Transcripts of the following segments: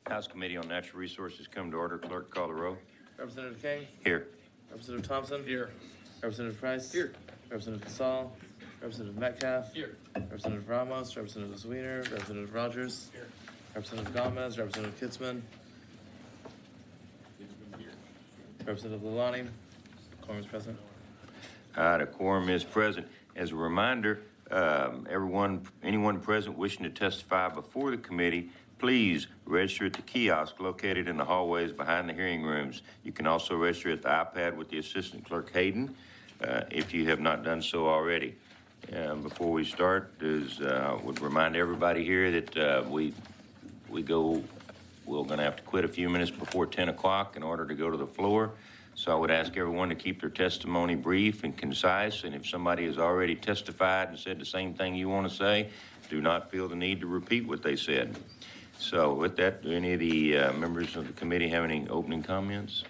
House Committee on Natural Resources come to order. Clerk, call the roll. Representative King? Here. Representative Thompson? Here. Representative Price? Here. Representative Casal? Representative Metcalf? Here. Representative Ramos? Representative Zwiener? Representative Rogers? Here. Representative Gomez? Representative Kitzman? Here. Representative Lalani? Quorum is present. All right, a quorum is present. As a reminder, anyone present wishing to testify before the committee, please register at the kiosk located in the hallways behind the hearing rooms. You can also register at the iPad with the Assistant Clerk Hayden if you have not done so already. Before we start, I would remind everybody here that we're going to have to quit a few minutes before 10 o'clock in order to go to the floor. So I would ask everyone to keep their testimony brief and concise, and if somebody has already testified and said the same thing you want to say, do not feel the need to repeat what they said. So with that, do any of the members of the committee have any opening comments?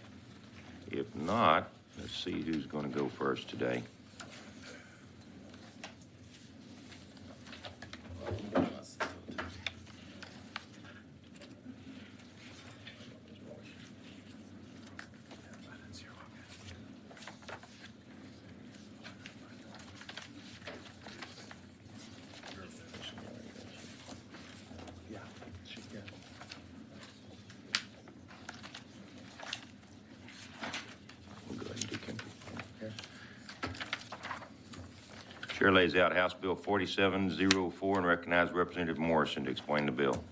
If not, let's see who's going to go first today. Chair lays out House Bill 4704 and recognizes Representative Morrison to explain the bill.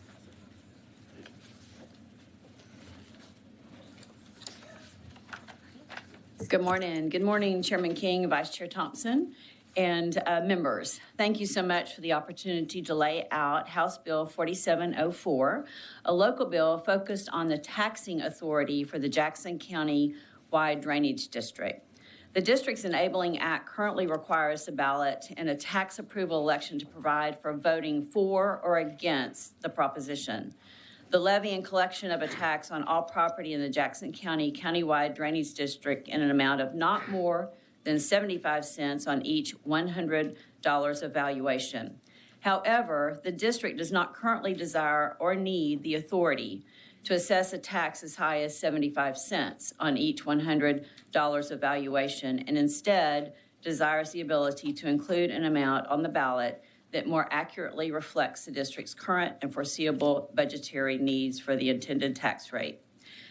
Good morning. Good morning, Chairman King, Vice Chair Thompson, and members. Thank you so much for the opportunity to lay out House Bill 4704, a local bill focused on the taxing authority for the Jackson County-wide drainage district. The district's Enabling Act currently requires the ballot in a tax approval election to provide for voting for or against the proposition. The levy and collection of a tax on all property in the Jackson County countywide drainage district in an amount of not more than 75 cents on each $100 of valuation. However, the district does not currently desire or need the authority to assess a tax as high as 75 cents on each $100 of valuation, and instead desires the ability to include an amount on the ballot that more accurately reflects the district's current and foreseeable budgetary needs for the intended tax rate.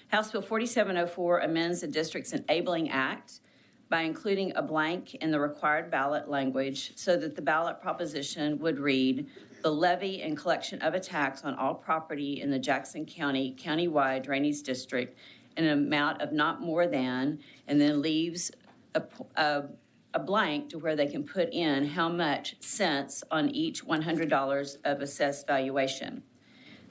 House Bill 4704 amends the district's Enabling Act by including a blank in the required ballot language so that the ballot proposition would read, the levy and collection of a tax on all property in the Jackson County countywide drainage district in an amount of not more than, and then leaves a blank to where they can put in how much cents on each $100 of assessed valuation.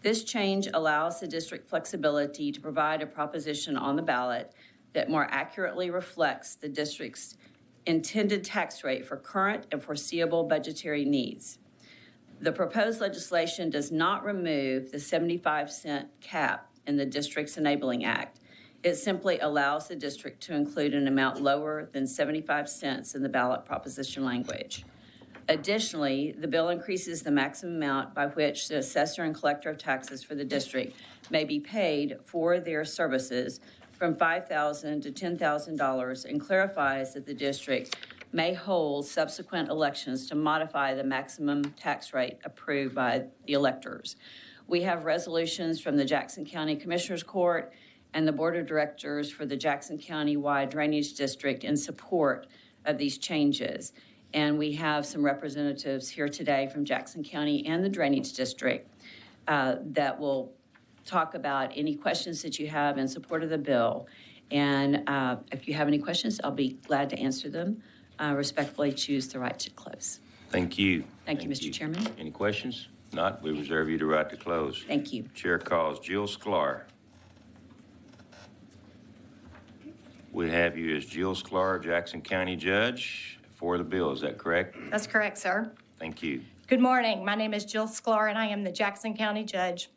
This change allows the district flexibility to provide a proposition on the ballot that more accurately reflects the district's intended tax rate for current and foreseeable budgetary needs. The proposed legislation does not remove the 75-cent cap in the district's Enabling Act. It simply allows the district to include an amount lower than 75 cents in the ballot proposition language. Additionally, the bill increases the maximum amount by which the assessor and collector of taxes for the district may be paid for their services from $5,000 to $10,000 and clarifies that the district may hold subsequent elections to modify the maximum tax rate approved by the electors. We have resolutions from the Jackson County Commissioners Court and the Board of Directors for the Jackson County-wide Drainage District in support of these changes. And we have some representatives here today from Jackson County and the Drainage District that will talk about any questions that you have in support of the bill. And if you have any questions, I'll be glad to answer them. Respectfully choose the right to close. Thank you. Thank you, Mr. Chairman. Any questions? Not, we reserve you the right to close. Thank you. Chair calls Jill Sklar. We have you as Jill Sklar, Jackson County Judge for the bill. Is that correct? That's correct, sir. Thank you. Good morning. My name is Jill Sklar, and I am the Jackson County Judge,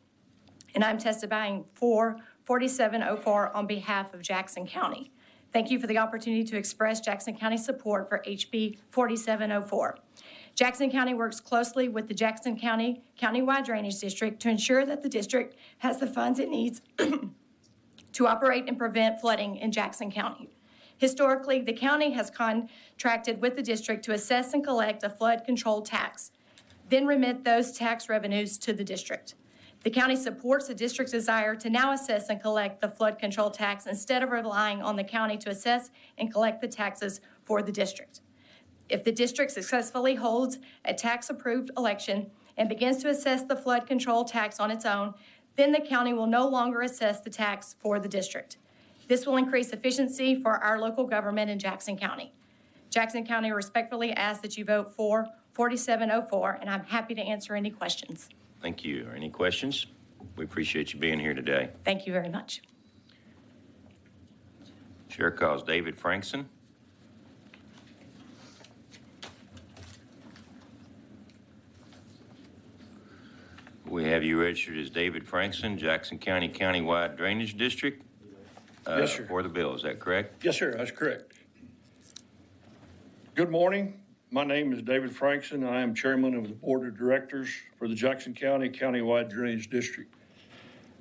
and I'm testifying for 4704 on behalf of Jackson County. Thank you for the opportunity to express Jackson County support for HB 4704. Jackson County works closely with the Jackson County Countywide Drainage District to ensure that the district has the funds it needs to operate and prevent flooding in Jackson County. Historically, the county has contracted with the district to assess and collect a flood control tax, then remit those tax revenues to the district. The county supports the district's desire to now assess and collect the flood control tax instead of relying on the county to assess and collect the taxes for the district. If the district successfully holds a tax-approved election and begins to assess the flood control tax on its own, then the county will no longer assess the tax for the district. This will increase efficiency for our local government in Jackson County. Jackson County respectfully asks that you vote for 4704, and I'm happy to answer any questions. Thank you. Any questions? We appreciate you being here today. Thank you very much. Chair calls David Frankson. We have you registered as David Frankson, Jackson County Countywide Drainage District. Yes, sir. For the bill, is that correct? Yes, sir, that's correct. Good morning. My name is David Frankson. I am chairman of the board of directors for the Jackson County Countywide Drainage District.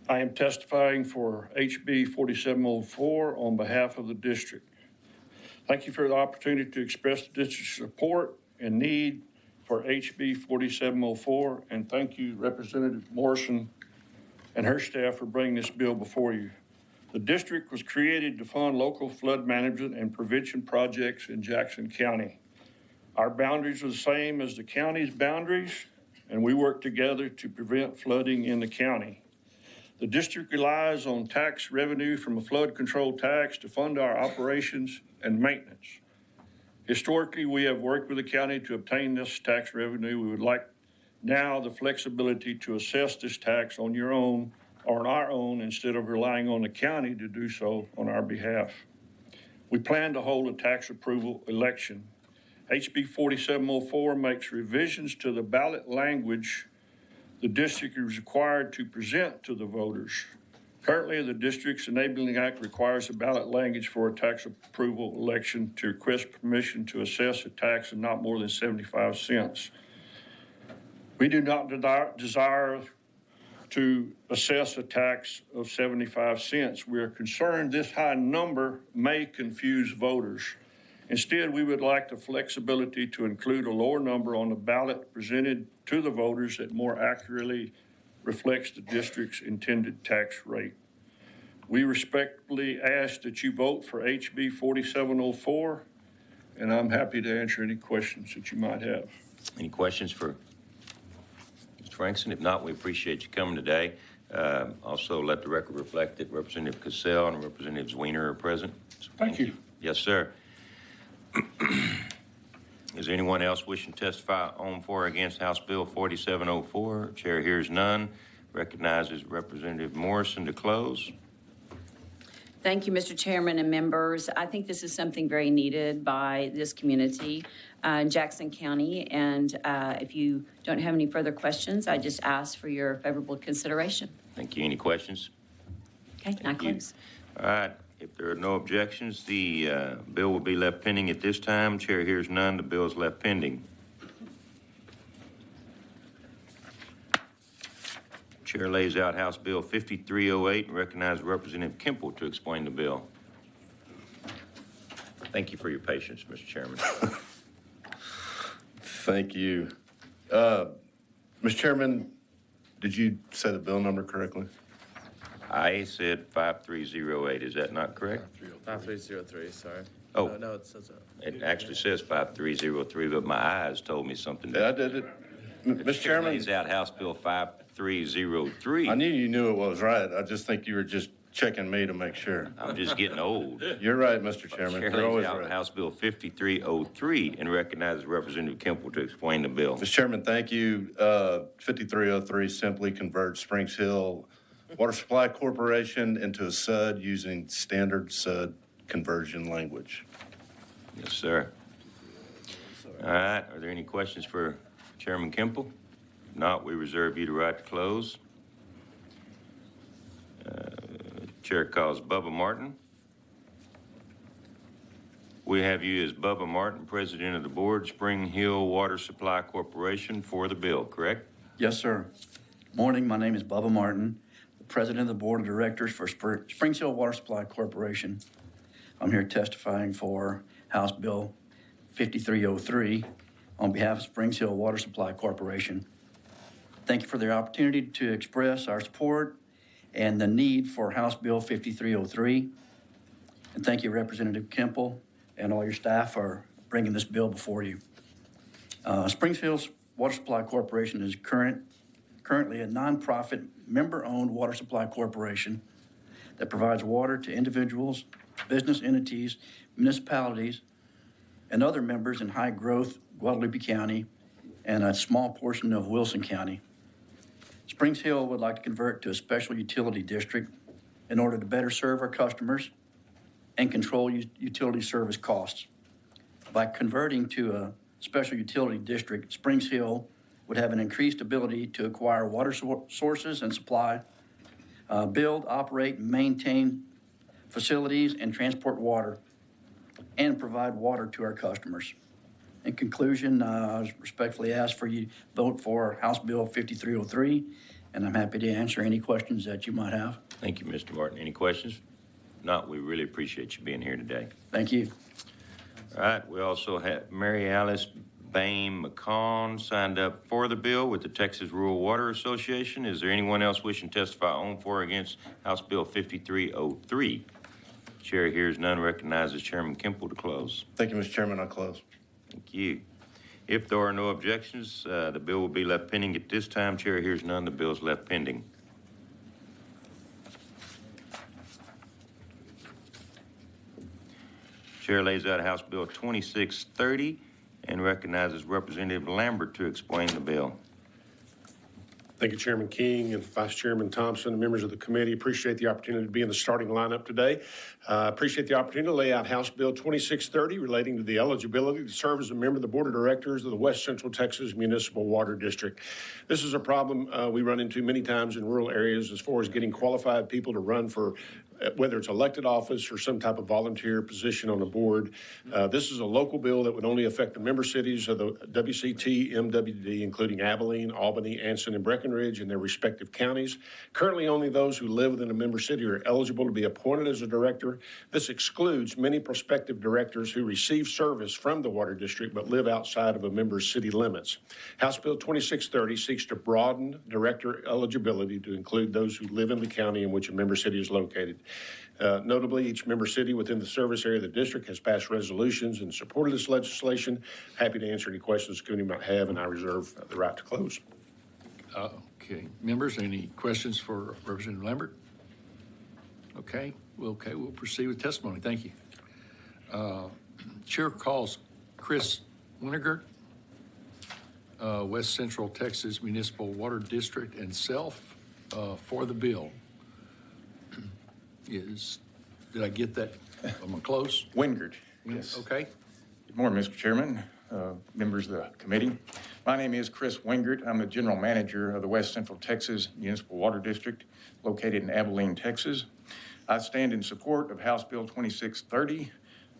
I am testifying for HB 4704 on behalf of the district. Thank you for the opportunity to express the district's support and need for HB 4704, and thank you, Representative Morrison and her staff, for bringing this bill before you. The district was created to fund local flood management and prevention projects in Jackson County. Our boundaries are the same as the county's boundaries, and we work together to prevent flooding in the county. The district relies on tax revenue from a flood control tax to fund our operations and maintenance. Historically, we have worked with the county to obtain this tax revenue. We would like now the flexibility to assess this tax on your own or on our own instead of relying on the county to do so on our behalf. We plan to hold a tax approval election. HB 4704 makes revisions to the ballot language the district is required to present to the voters. Currently, the district's Enabling Act requires a ballot language for a tax approval election to request permission to assess a tax of not more than 75 cents. We do not desire to assess a tax of 75 cents. We are concerned this high number may confuse voters. Instead, we would like the flexibility to include a lower number on the ballot presented to the voters that more accurately reflects the district's intended tax rate. We respectfully ask that you vote for HB 4704, and I'm happy to answer any questions that you might have. Any questions for Mr. Frankson? If not, we appreciate you coming today. Also, let the record reflect that Representative Cassell and Representative Weiner are present. So Thank you. Yes, sir. Is there anyone else wishing to testify on, for, or against House Bill 4704? Chair hears none. Recognizes Representative Morrison to close. Thank you, Mr. Chairman and members. I think this is something very needed by this community in Jackson County. And if you don't have any further questions, I just ask for your favorable consideration. Thank you. Any questions? Okay, I close. All right. If there are no objections, the bill will be left pending at this time. Chair hears none. The bill is left pending. Chair lays out House Bill 5308 and recognizes Representative Kemple to explain the bill. Thank you for your patience, Mr. Chairman. Thank you. Mr. Chairman, did you say the bill number correctly? I said 5308. Is that not correct? 5303, sorry. Oh. No, it says It actually says 5303, but my eyes told me something Yeah, I different. did it. Mr. Chairman, Lays out House Bill 5303. I knew you knew it was right. I just think you were just checking me to make sure. I'm just getting old. You're right, Mr. Chairman. Chair You're lays always out right. House Bill 5303 and recognizes Representative Kemple to explain the bill. Mr. Chairman, thank you. 5303 simply converts Springs Hill Water Supply Corporation into a SUD using standard SUD conversion language. Yes, sir. All right, are there any questions for Chairman Kemple? If not, we reserve you the right to close. Chair calls Bubba Martin. We have you as Bubba Martin, President of the Board, Spring Hill Water Supply Corporation, for the bill, correct? Yes, sir. Morning, my name is Bubba Martin, the President of the Board of Directors for Springs Hill Water Supply Corporation. I'm here testifying for House Bill 5303 on behalf of Springs Hill Water Supply Corporation. Thank you for the opportunity to express our support and the need for House Bill 5303. And thank you, Representative Kemple, and all your staff for bringing this bill before you. Springs Hill Water Supply Corporation is currently a nonprofit, member-owned water supply corporation that provides water to individuals, business entities, municipalities, and other members in high-growth Guadalupe County and a small portion of Wilson County. Springs Hill would like to convert to a special utility district in order to better serve our customers and control utility service costs. By converting to a special utility district, Springs Hill would have an increased ability to acquire water sources and supply, build, operate, and maintain facilities and transport water, and provide water to our customers. In conclusion, I respectfully ask for you to vote for House Bill 5303, and I'm happy to answer any questions that you might have. Thank you, Mr. Martin. Any questions? If not, we really appreciate you being here today. Thank you. All right, we also have Mary Alice Bain McCon signed up for the bill with the Texas Rural Water Association. Is there anyone else wishing to testify on, for, or against House Bill 5303? Chair hears none, recognizes Chairman Kemple to close. Thank you, Mr. Chairman. I'll close. Thank you. If there are no objections, the bill will be left pending at this time. Chair hears none, the bill is left pending. Chair lays out House Bill 2630 and recognizes Representative Lambert to explain the bill. Thank you, Chairman King and Vice Chairman Thompson and members of the committee. Appreciate the opportunity to be in the starting lineup today. Appreciate the opportunity to lay out House Bill 2630 relating to the eligibility to serve as a member of the Board of Directors of the West Central Texas Municipal Water District. This is a problem we run into many times in rural areas as far as getting qualified people to run for whether it's elected office or some type of volunteer position on the board. This is a local bill that would only affect the member cities of the WCT, MWD, including Abilene, Albany, Anson, and Breckenridge and their respective counties. Currently, only those who live within a member city are eligible to be appointed as a director. This excludes many prospective directors who receive service from the water district but live outside of a member's city limits. House Bill 2630 seeks to broaden director eligibility to include those who live in the county in which a member city is located. Notably, each member city within the service area of the district has passed resolutions in support of this legislation. Happy to answer any questions the committee might have, and I reserve the right to close. Okay, members, any questions for Representative Lambert? Okay, we'll proceed with testimony. Thank you. Chair calls Chris Wintergert, West Central Texas Municipal Water District, and self for the bill. Did I get that? Am I close? Wingert, yes. Okay. Good morning, Mr. Chairman, members of the committee. My name is Chris Wingert. I'm the general manager of the West Central Texas Municipal Water District located in Abilene, Texas. I stand in support of House Bill 2630.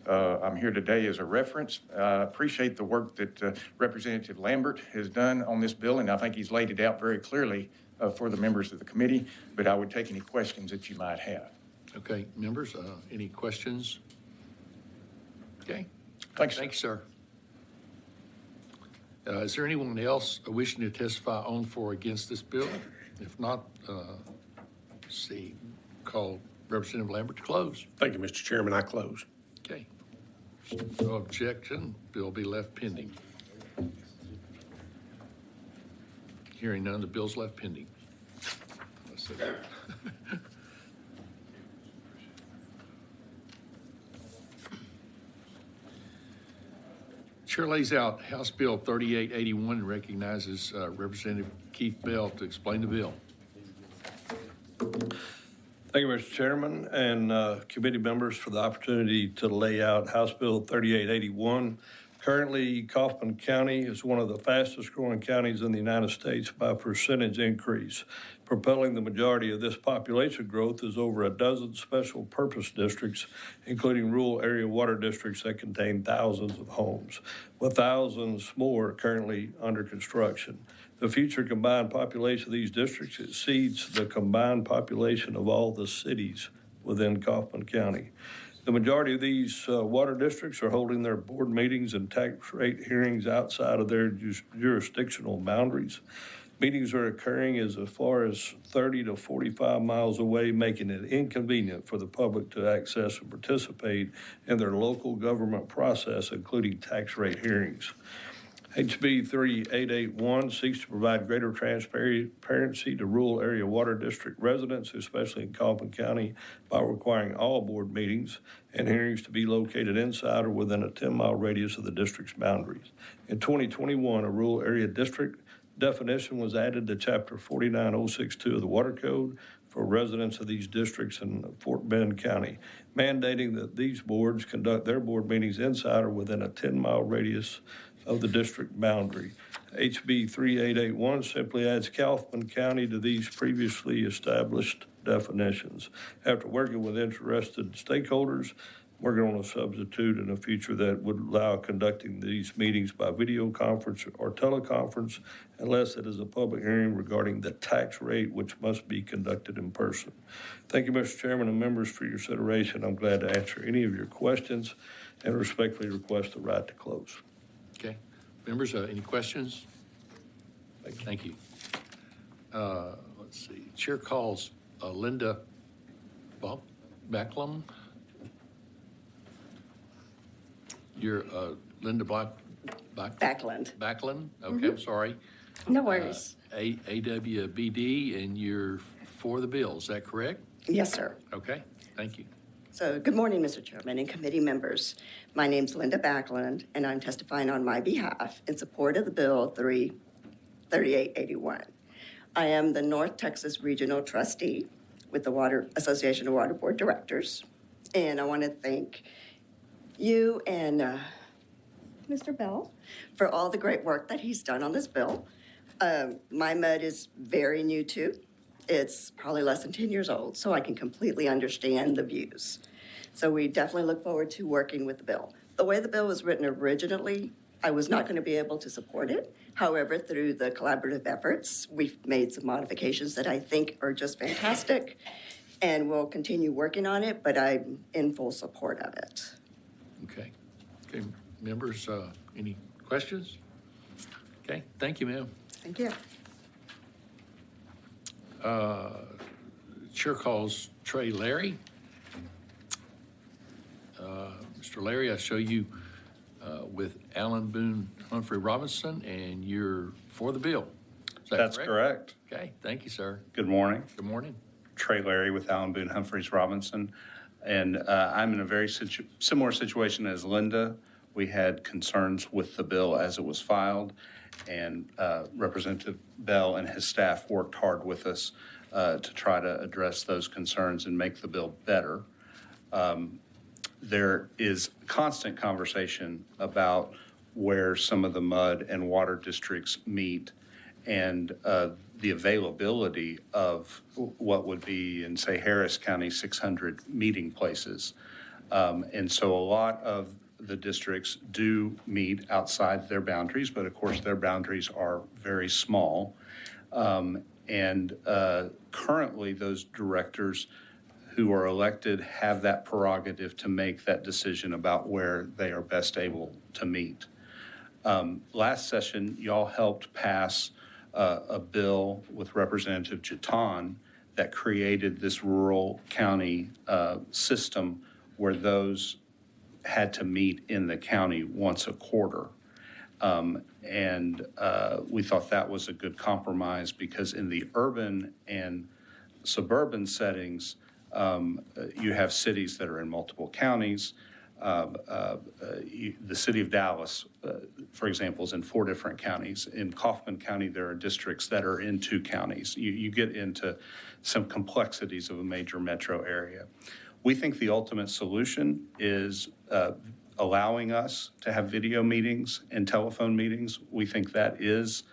I'm here today as a reference. I appreciate the work that Representative Lambert has done on this bill, and I think he's laid it out very clearly for the members of the committee, but I would take any questions that you might have. Okay, members, any questions? Okay. Thanks. Thanks, sir. Is there anyone else wishing to testify on, for, or against this bill? If not, call Representative Lambert to close. Thank you, Mr. Chairman. I close. Okay. No objection. Bill be left pending. Hearing none, the bill's left pending. Chair lays out House Bill 3881 and recognizes Representative Keith Bell to explain the bill. Thank you, Mr. Chairman, and committee members for the opportunity to lay out House Bill 3881. Currently, Kaufman County is one of the fastest growing counties in the United States by percentage increase. Propelling the majority of this population growth is over a dozen special purpose districts, including rural area water districts that contain thousands of homes, with thousands more currently under construction. The future combined population of these districts exceeds the combined population of all the cities within Kaufman County. The majority of these water districts are holding their board meetings and tax rate hearings outside of their jurisdictional boundaries. Meetings are occurring as far as 30 to 45 miles away, making it inconvenient for the public to access and participate in their local government process, including tax rate hearings. HB 3881 seeks to provide greater transparency to rural area water district residents, especially in Kaufman County, by requiring all board meetings and hearings to be located inside or within a 10-mile radius of the district's boundaries. In 2021, a rural area district definition was added to Chapter 49062 of the Water Code for residents of these districts in Fort Bend County, mandating that these boards conduct their board meetings inside or within a 10-mile radius of the district boundary. HB 3881 simply adds Kaufman County to these previously established definitions. After working with interested stakeholders, we're going to substitute in the future that would allow conducting these meetings by video conference or teleconference unless it is a public hearing regarding the tax rate, which must be conducted in person. Thank you, Mr. Chairman and members, for your consideration. I'm glad to answer any of your questions and respectfully request the right to close. Okay. Members, any questions? Thank you. Let's see. Chair calls Linda Backlund. You're Linda Backlund. Backlund? Okay, I'm sorry. No worries. AWBD, and you're for the bill, is that correct? Yes, sir. Okay, thank you. So good morning, Mr. Chairman and committee members. My name's Linda Backlund, and I'm testifying on my behalf in support of the Bill 3881. I am the North Texas Regional Trustee with the Water Association of Water Board Directors, and I want to thank you and Mr. Bell for all the great work that he's done on this bill. My mud is very new too. It's probably less than 10 years old, so I can completely understand the views. So we definitely look forward to working with the bill. The way the bill was written originally, I was not going to be able to support it. However, through the collaborative efforts, we've made some modifications that I think are just fantastic, and we'll continue working on it, but I'm in full support of it. Okay. Okay, members, any questions? Okay, thank you, ma'am. Thank you. Chair calls Trey Larry. Mr. Larry, I show you with Alan Boone Humphrey Robinson, and you're for the bill. Is that That's correct? Okay, thank you, sir. Good morning. Good morning. Trey Larry with Alan Boone Humphreys Robinson. And I'm in a very similar situation as Linda. We had concerns with the bill as it was filed, and Representative Bell and his staff worked hard with us to try to address those concerns and make the bill better. There is constant conversation about where some of the mud and water districts meet, and the availability of what would be in, say, Harris County, 600 meeting places. And so a lot of the districts do meet outside their boundaries, but of course their boundaries are very small. Currently those directors who are elected have that prerogative to make that decision about where they are best able to meet. Last session, y'all helped pass a bill with Representative Jeton that created this rural county system where those had to meet in the county once a quarter. We thought that was a good compromise because in the urban and suburban settings, you have cities that are in multiple counties. The city of Dallas, for example, is in 4 different counties. In Kaufman County, there are districts that are in 2 counties. You get into some complexities of a major metro area. We think the ultimate solution is allowing us to have video meetings and telephone meetings. We think that is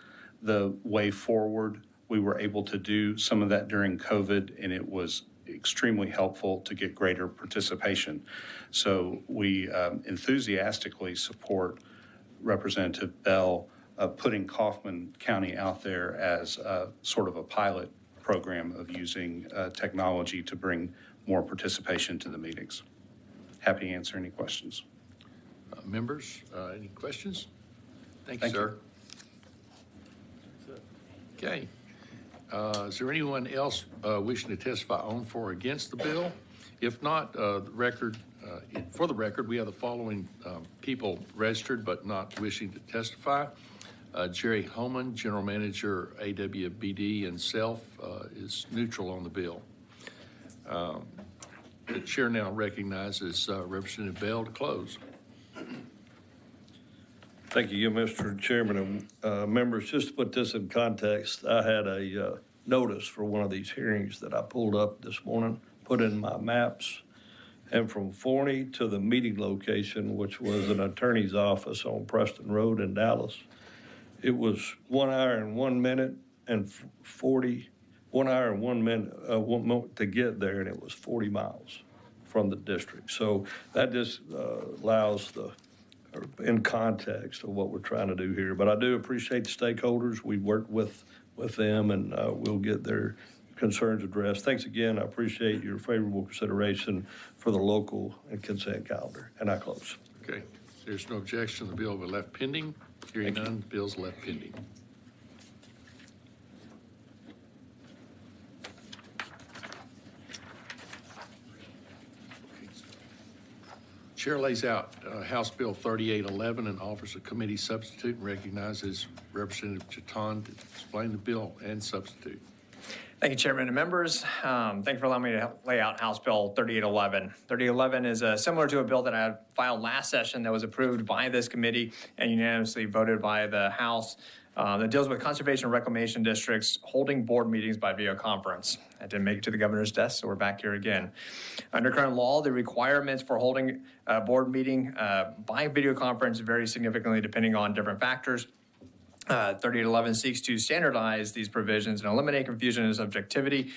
the way forward. We were able to do some of that during COVID, and it was extremely helpful to get greater participation. So we enthusiastically support Representative Bell putting Kaufman County out there as sort of a pilot program of using technology to bring more participation to the meetings. Happy to answer any questions. Members, any questions? Thank you, Thank you. sir. Okay. Is there anyone else wishing to testify on, for, or against the bill? If not, for the record, we have the following people registered but not wishing to testify. Jerry Homan, General Manager, AWBD, and self is neutral on the bill. The chair now recognizes Representative Bell to close. Thank you, Mr. Chairman. And members, just to put this in context, I had a notice for one of these hearings that I pulled up this morning, put in my maps, and from Forney to the meeting location, which was an attorney's office on Preston Road in Dallas, it was 1 hour and 1 minute and 1 hour and 1 minute to get there, and it was 40 miles from the district. So that just allows in context of what we're trying to do here. But I do appreciate the stakeholders. We worked with them, and we'll get their concerns addressed. Thanks again. I appreciate your favorable consideration for the local and consent calendar. And I close. Okay. There's no objection. The bill will be left pending. Hearing none, the bill's left pending. Chair lays out House Bill 3811 and offers a committee substitute and recognizes Representative Chaton to explain the bill and substitute. Thank you, Chairman and members. Thank you for allowing me to lay out House Bill 3811. 3811 is similar to a bill that I filed last session that was approved by this committee and unanimously voted by the House. That deals with conservation and reclamation districts holding board meetings by video conference. I didn't make it to the governor's desk, so we're back here again. Under current law, the requirements for holding a board meeting by video conference vary significantly depending on different factors. 3811 seeks to standardize these provisions and eliminate confusion and subjectivity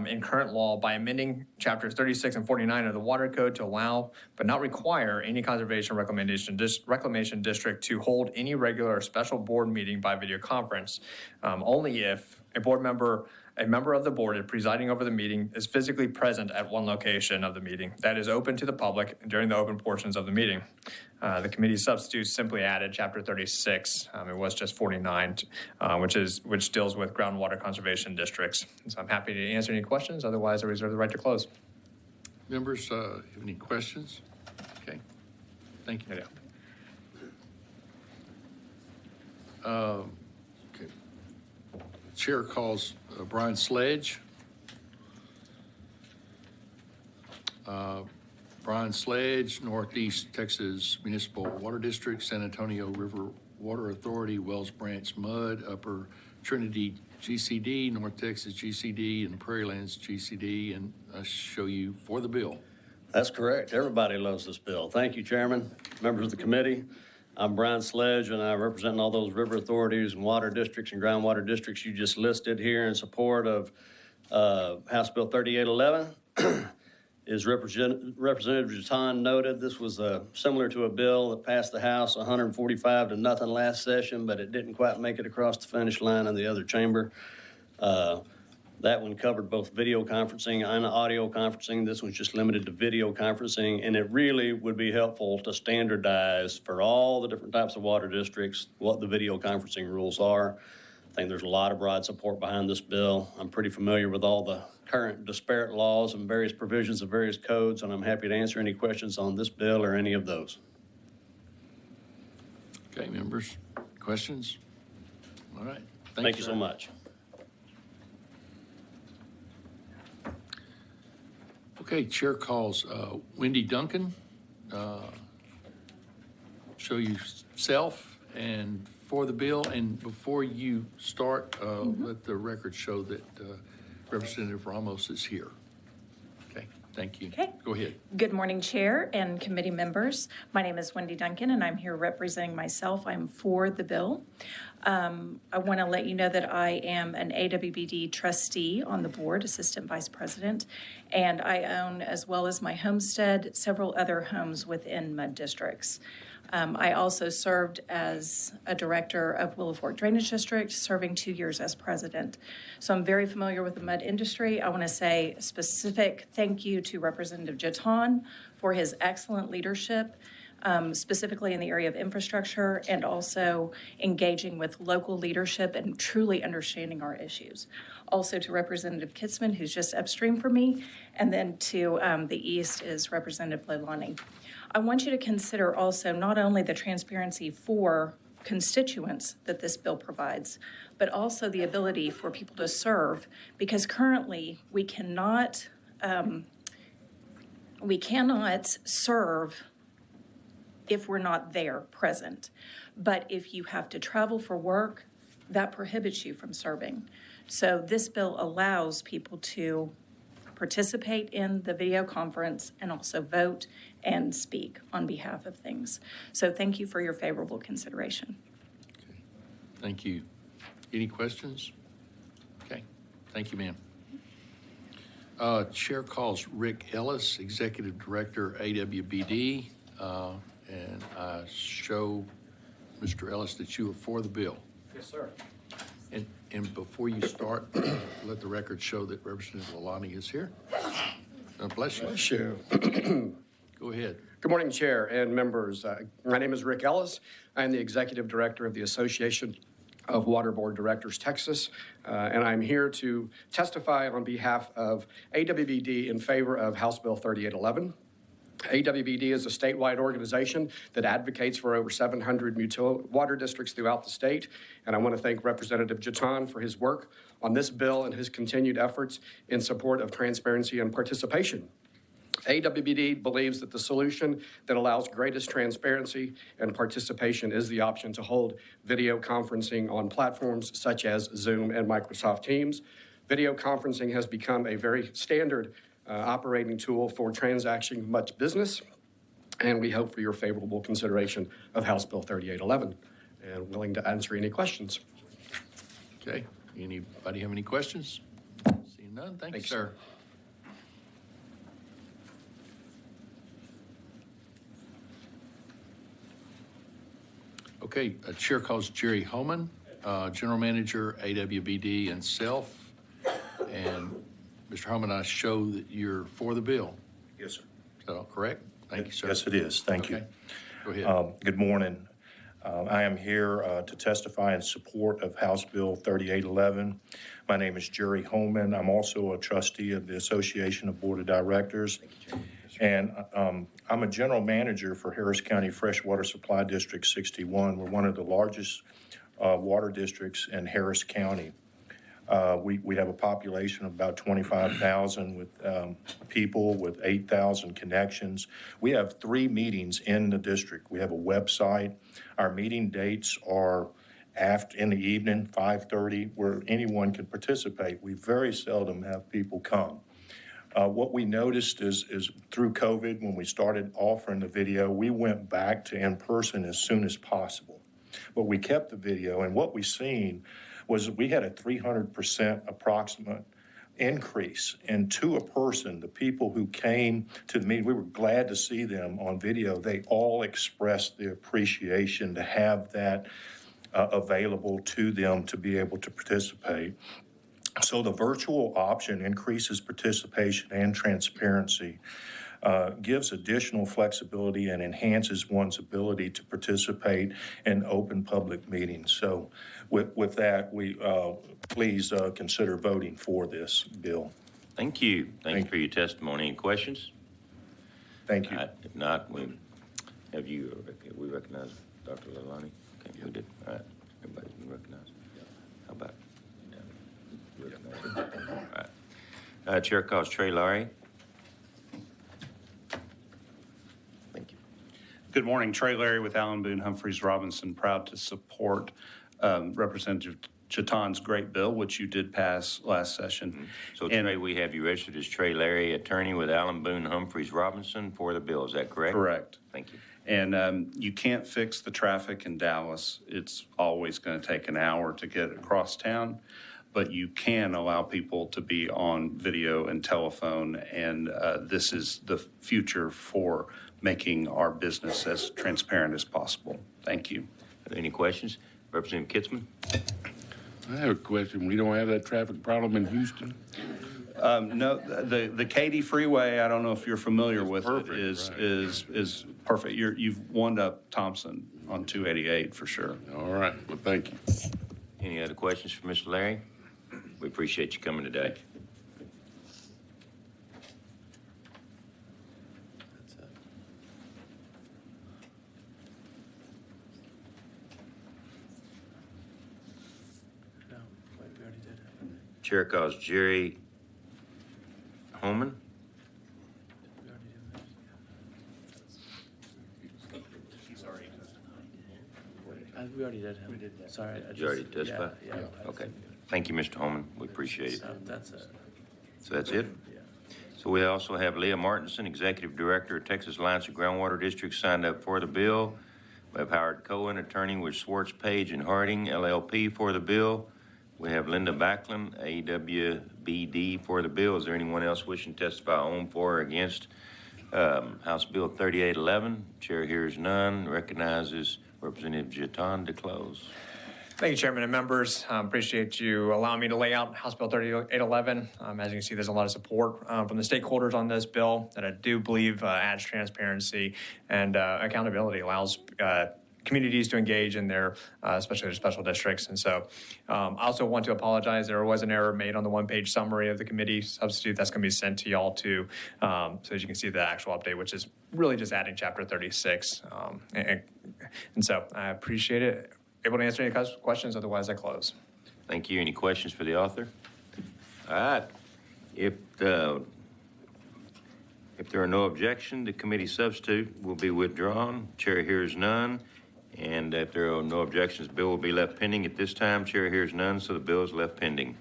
in current law by amending chapters 36 and 49 of the Water Code to allow but not require any conservation reclamation district to hold any regular or special board meeting by video conference, only if a member of the board presiding over the meeting is physically present at one location of the meeting that is open to the public during the open portions of the meeting. The committee substitutes simply added chapter 36. It was just 49, which deals with groundwater conservation districts. So I'm happy to answer any questions. Otherwise, I reserve the right to close. Members, have any questions? Okay. Thank you. Okay. Chair calls Brian Sledge. Brian Sledge, Northeast Texas Municipal Water District, San Antonio River Water Authority, Wells Branch Mud, Upper Trinity GCD, North Texas GCD, and Prairie Lands GCD, and I show you for the bill. That's correct. Everybody loves this bill. Thank you, Chairman, members of the committee. I'm Brian Sledge, and I represent all those river authorities and water districts and groundwater districts you just listed here in support of House Bill 3811. As Representative Chaton noted, this was similar to a bill that passed the House 145 to nothing last session, but it didn't quite make it across the finish line in the other chamber. That one covered both video conferencing and audio conferencing. This one's just limited to video conferencing, and it really would be helpful to standardize for all the different types of water districts what the video conferencing rules are. I think there's a lot of broad support behind this bill. I'm pretty familiar with all the current disparate laws and various provisions of various codes, and I'm happy to answer any questions on this bill or any of those. Okay, members, questions? All right. Thank you so much. Okay, chair calls Wendy Duncan. Show yourself and for the bill. And before you start, let the record show that Representative Ramos is here. Okay. Thank you. Okay. Go ahead. Good morning, Chair and committee members. My name is Wendy Duncan, and I'm here representing myself. I'm for the bill. I want to let you know that I am an AWBD trustee on the board, Assistant Vice President, and I own, as well as my homestead, several other homes within MUD districts. I also served as a director of Willow Fork Drainage District, serving 2 years as president. So I'm very familiar with the mud industry. I want to say a specific thank you to Representative Jeton for his excellent leadership, specifically in the area of infrastructure and also engaging with local leadership and truly understanding our issues. Also to Representative Kitzman, who's just upstream from me, and then to the east is Representative Leilani. I want you to consider also not only the transparency for constituents that this bill provides, but also the ability for people to serve, because currently we cannot serve if we're not there present. But if you have to travel for work, that prohibits you from serving. So this bill allows people to participate in the video conference and also vote and speak on behalf of things. So thank you for your favorable consideration. Okay. Thank you. Any questions? Okay. Thank you, ma'am. Chair calls Rick Ellis, Executive Director, AWBD, and I show, Mr. Ellis, that you are for the bill. Yes, sir. And before you start, let the record show that Representative Leilani is here. God bless you. Bless you. Go ahead. Good morning, Chair and members. My name is Rick Ellis. I am the Executive Director of the Association of Water Board Directors, Texas, and I'm here to testify on behalf of AWBD in favor of House Bill 3811. AWBD is a statewide organization that advocates for over 700 water districts throughout the state, and I want to thank Representative Jeton for his work on this bill and his continued efforts in support of transparency and participation. AWBD believes that the solution that allows greatest transparency and participation is the option to hold video conferencing on platforms such as Zoom and Microsoft Teams. Video conferencing has become a very standard operating tool for transacting much business, and we hope for your favorable consideration of House Bill 3811, and willing to answer any questions. Okay. Anybody have any questions? Seeing none, thank you, sir. Okay, Chair calls Jerry Homan, General Manager, AWBD, and self. And Mr. Homan, I show that you're for the bill. Yes, sir. Is that all correct? Thank you, sir. Yes, it is. Thank you. Go ahead. Good morning. I am here to testify in support of House Bill 3811. My name is Jerry Holman. I'm also a trustee of the Association of Board of Directors. And I'm a general manager for Harris County Freshwater Supply District 61. We're one of the largest water districts in Harris County. We have a population of about 25,000 with people with 8,000 connections. We have 3 meetings in the district. We have a website. Our meeting dates are in the evening, 5:30, where anyone can participate. We very seldom have people come. What we noticed is through COVID, when we started offering the video, we went back to in-person as soon as possible. But we kept the video, and what we seen was we had a 300% approximate increase. And to a person, the people who came to the meeting, we were glad to see them on video. They all expressed the appreciation to have that available to them to be able to participate. So the virtual option increases participation and transparency, gives additional flexibility, and enhances one's ability to participate in open public meetings. So with that, we please consider voting for this bill. Thank you. Thank you for your testimony. Any questions? Thank you. If not, we recognize Dr. Leilani? Okay, we did. All right. Everybody's been recognized. How about? All right. Chair calls Trey Laurie. Thank you. Good morning. Trey Larry with Allen Boone Humphreys Robinson, proud to support Representative Chaton's great bill, which you did pass last session. So today we have you registered as Trey Larry, attorney with Allen Boone Humphreys Robinson for the bill. Is that correct? Correct. Thank you. And you can't fix the traffic in Dallas. It's always going to take an hour to get across town, but you can allow people to be on video and telephone, and this is the future for making our business as transparent as possible. Thank you. Are there any questions? Representative Kitzman? I have a question. We don't have that traffic problem in Houston? No, the Katy Freeway, I don't know if you're familiar with it, is perfect. You've won up Thompson on 288 for sure. All right, well, thank you. Any other questions for Mr. Larry? We appreciate you coming today. No, wait, we already did it. Chair calls Jerry Holman. We already did that. We already did him. We did that. Sorry. Did you already testify? Yeah. Okay. Thank you, Mr. Holman. We appreciate it. So that's it. So that's it? Yeah. So we also have Leah Martinson, Executive Director of Texas Alliance of Groundwater Districts, signed up for the bill. We have Howard Cohen, attorney with Swartz, Page, and Harding, LLP, for the bill. We have Linda Backlund, AWBD, for the bill. Is there anyone else wishing to testify on, for, or against House Bill 3811? Chair hears none. Recognizes Representative Chaton to close. Thank you, Chairman and members. Appreciate you allowing me to lay out House Bill 3811. As you can see, there's a lot of support from the stakeholders on this bill that I do believe adds transparency and accountability, allows communities to engage in their, especially their special districts. And so I also want to apologize. There was an error made on the one-page summary of the committee substitute. That's going to be sent to y'all too, so as you can see the actual update, which is really just adding Chapter 36. And so I appreciate it. Able to answer any questions, otherwise I close. Thank you. Any questions for the author? All right. If there are no objection, the committee substitute will be withdrawn. Chair hears none. And if there are no objections, the bill will be left pending. At this time, chair hears none, so the bill is left pending.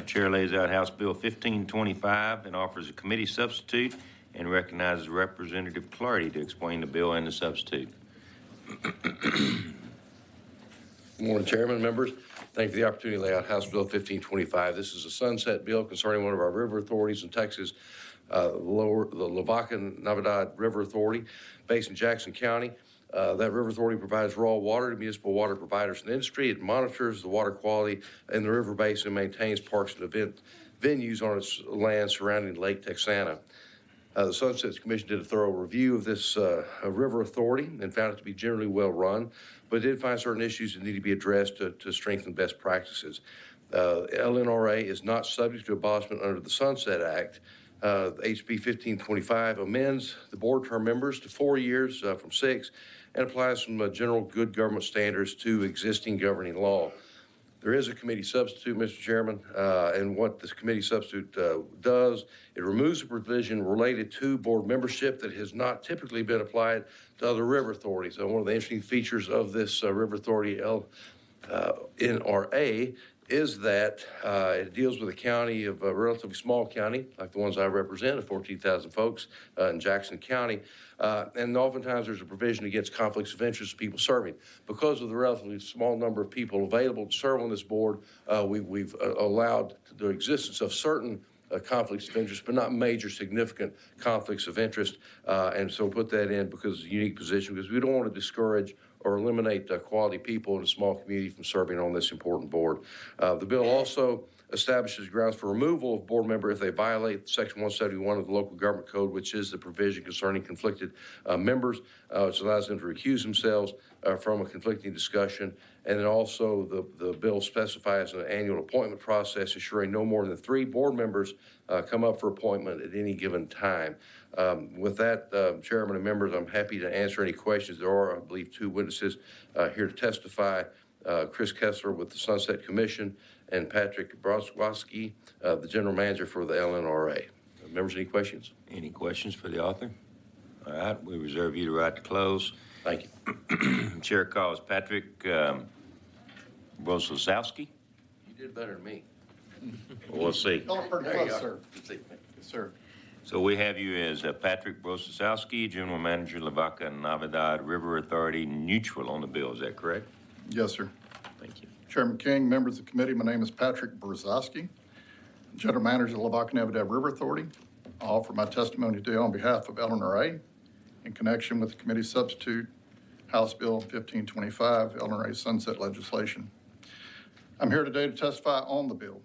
Chair lays out House Bill 1525 and offers a committee substitute and recognizes Representative Clardy to explain the bill and the substitute. Good morning, Chairman, members. Thank you for the opportunity to lay out House Bill 1525. This is a sunset bill concerning one of our river authorities in Texas, the Lavaca Navidad River Authority, based in Jackson County. That river authority provides raw water to municipal water providers and industry. It monitors the water quality in the river basin and maintains parks and event venues on its land surrounding Lake Texana. The Sunsets Commission did a thorough review of this river authority and found it to be generally well run, but did find certain issues that need to be addressed to strengthen best practices. LNRA is not subject to abolishment under the Sunset Act. HB 1525 amends the board term members to 4 years from 6 and applies some general good government standards to existing governing law. There is a committee substitute, Mr. Chairman, and what this committee substitute does, it removes a provision related to board membership that has not typically been applied to other river authorities. So one of the interesting features of this river authority NRA is that it deals with a county of a relatively small county, like the ones I represent, of 14,000 folks in Jackson County. And oftentimes there's a provision against conflicts of interest of people serving. Because of the relatively small number of people available to serve on this board, we've allowed the existence of certain conflicts of interest, but not major significant conflicts of interest. And so put that in because it's a unique position, because we don't want to discourage or eliminate quality people in a small community from serving on this important board. The bill also establishes grounds for removal of board member if they violate Section 171 of the Local Government Code, which is the provision concerning conflicted members, which allows them to recuse themselves from a conflicting discussion. And then also the bill specifies an annual appointment process, ensuring no more than 3 board members come up for appointment at any given time. With that, Chairman and members, I'm happy to answer any questions. There are, I believe, 2 witnesses here to testify, Chris Kessler with the Sunset Commission and Patrick Brodsky, the General Manager for the LNRA. Members, any questions? Any questions for the author? All right, we reserve you the right to close. Thank you. Chair calls Patrick Brosowski. You did better than me. We'll see. Y'all are pretty There you close, are. sir. Let's see. Yes, sir. So we have you as Patrick Brosowski, General Manager, Lavaca and Navidad River Authority, neutral on the bill. Is that correct? Yes, sir. Thank you. Chairman King, members of the committee, my name is Patrick Brzezowski, General Manager of the Lavaca Navidad River Authority. I offer my testimony today on behalf of LNRA in connection with the committee substitute House Bill 1525, LNRA sunset legislation. I'm here today to testify on the bill.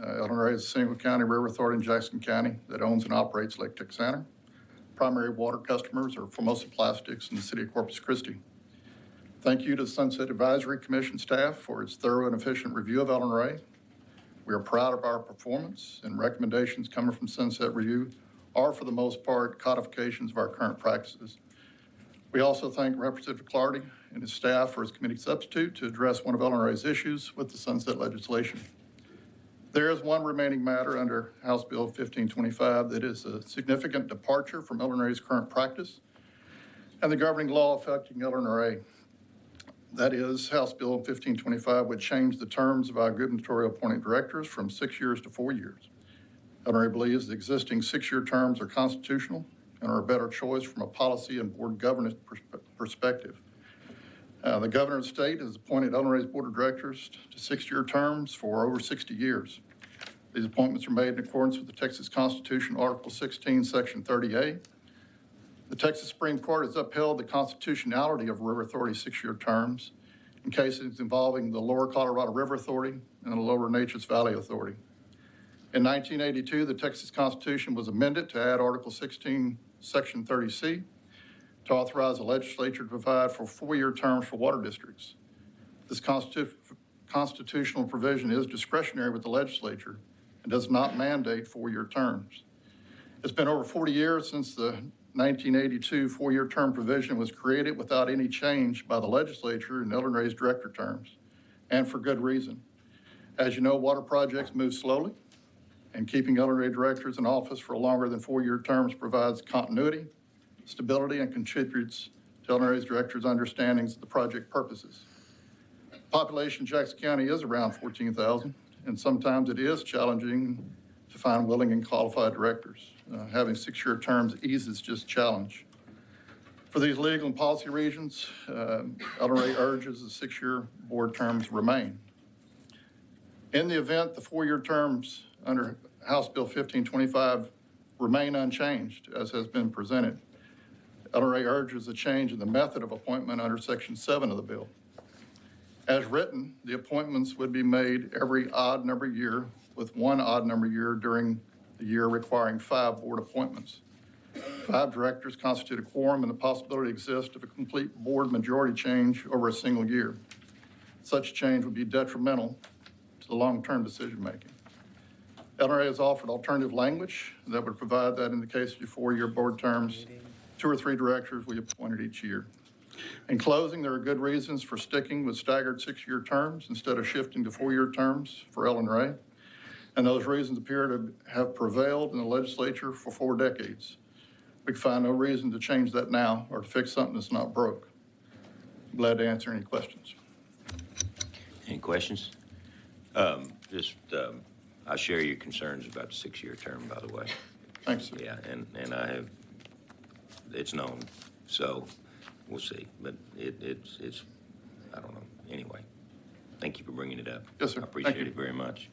LNRA is a single county river authority in Jackson County that owns and operates Lake Texana. Primary water customers are Formosa Plastics in the city of Corpus Christi. Thank you to the Sunset Advisory Commission staff for its thorough and efficient review of LNRA. We are proud of our performance, and recommendations coming from Sunset Review are, for the most part, codifications of our current practices. We also thank Representative Clardy and his staff for his committee substitute to address one of LNRA's issues with the sunset legislation. There is one remaining matter under House Bill 1525 that is a significant departure from LNRA's current practice and the governing law affecting LNRA. That is, House Bill 1525 would change the terms of our gubernatorial appointed directors from 6 years to 4 years. LNRA believes the existing 6-year terms are constitutional and are a better choice from a policy and board governance perspective. The governor of the state has appointed LNRA's board of directors to 6-year terms for over 60 years. These appointments are made in accordance with the Texas Constitution, Article 16, Section 30A. The Texas Supreme Court has upheld the constitutionality of River Authority 6-year terms in cases involving the Lower Colorado River Authority and the Lower Neches Valley Authority. In 1982, the Texas Constitution was amended to add Article 16, Section 30C, to authorize the legislature to provide for 4-year terms for water districts. This constitutional provision is discretionary with the legislature and does not mandate 4-year terms. It's been over 40 years since the 1982 4-year term provision was created without any change by the legislature in LNRA's director terms, and for good reason. As you know, water projects move slowly, and keeping LNRA directors in office for longer than 4-year terms provides continuity, stability, and contributes to LNRA's directors' understandings of the project purposes. Population in Jackson County is around 14,000, and sometimes it is challenging to find willing and qualified directors. Having 6-year terms eases just challenge. For these legal and policy reasons, LNRA urges the 6-year board terms remain. In the event the 4-year terms under House Bill 1525 remain unchanged, as has been presented, LNRA urges a change in the method of appointment under Section 7 of the bill. As written, the appointments would be made every odd number year, with one odd number year during the year requiring 5 board appointments. 5 directors constitute a quorum, and the possibility exists of a complete board majority change over a single year. Such change would be detrimental to the long-term decision-making. LNRA has offered alternative language that would provide that in the case of 4-year board terms, 2 or 3 directors will be appointed each year. In closing, there are good reasons for sticking with staggered 6-year terms instead of shifting to 4-year terms for LNRA, and those reasons appear to have prevailed in the legislature for 4 decades. We can find no reason to change that now or to fix something that's not broke. I'm glad to answer any questions. Any questions? I share your concerns about the 6-year term, by the way. Thanks, sir. Yeah, and I have, it's known, so we'll see. But it's, I don't know. Anyway, thank you for bringing it up. Yes, sir. I appreciate it very much.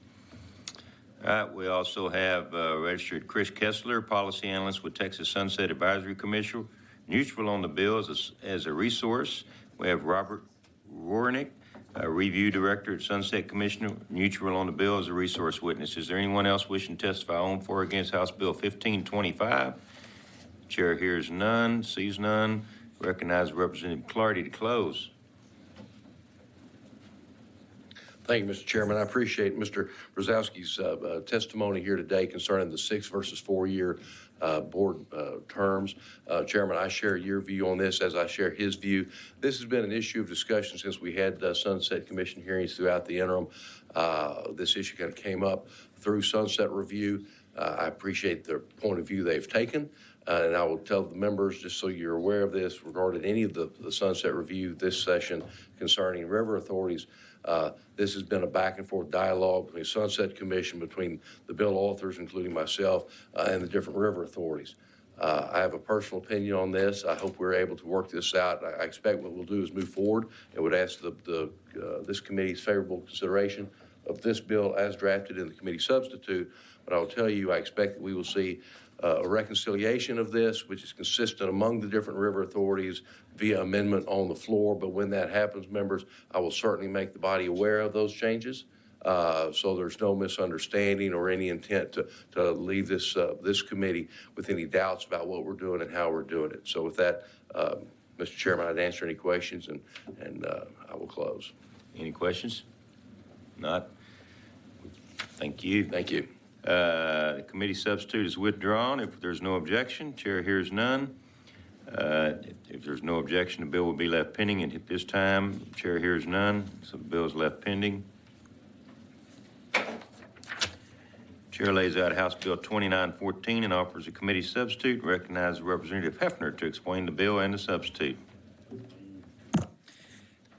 All right, we also have registered Chris Kessler, Policy Analyst with Texas Sunset Advisory Commission, neutral on the bill as a resource. We have Robert Rornick, Review Director at Sunset Commissioner, neutral on the bill as a resource witness. Is there anyone else wishing to testify on for or against House Bill 1525? Chair hears none, sees none. Recognize Representative Clardy to close. Thank you, Mr. Chairman. I appreciate Mr. Brzezowski's testimony here today concerning the 6 versus 4-year board terms. Chairman, I share your view on this as I share his view. This has been an issue of discussion since we had Sunset Commission hearings throughout the interim. This issue kind of came up through Sunset Review. I appreciate the point of view they've taken. And I will tell the members, just so you're aware of this, regarding any of the sunset review this session concerning river authorities, this has been a back and forth dialogue between Sunset Commission, between the bill authors, including myself, and the different river authorities. I have a personal opinion on this. I hope we're able to work this out. I expect what we'll do is move forward and would ask this committee's favorable consideration of this bill as drafted in the committee substitute. But I will tell you, I expect that we will see a reconciliation of this, which is consistent among the different river authorities via amendment on the floor. But when that happens, members, I will certainly make the body aware of those changes. So there's no misunderstanding or any intent to leave this committee with any doubts about what we're doing and how we're doing it. So with that, Mr. Chairman, I'd answer any questions and I will close. Any questions? Not? Thank you. Thank you. The committee substitute is withdrawn. If there's no objection, chair hears none. If there's no objection, the bill will be left pending. And at this time, chair hears none, so the bill is left pending. Chair lays out House Bill 2914 and offers a committee substitute. Recognizes Representative Hefner to explain the bill and the substitute.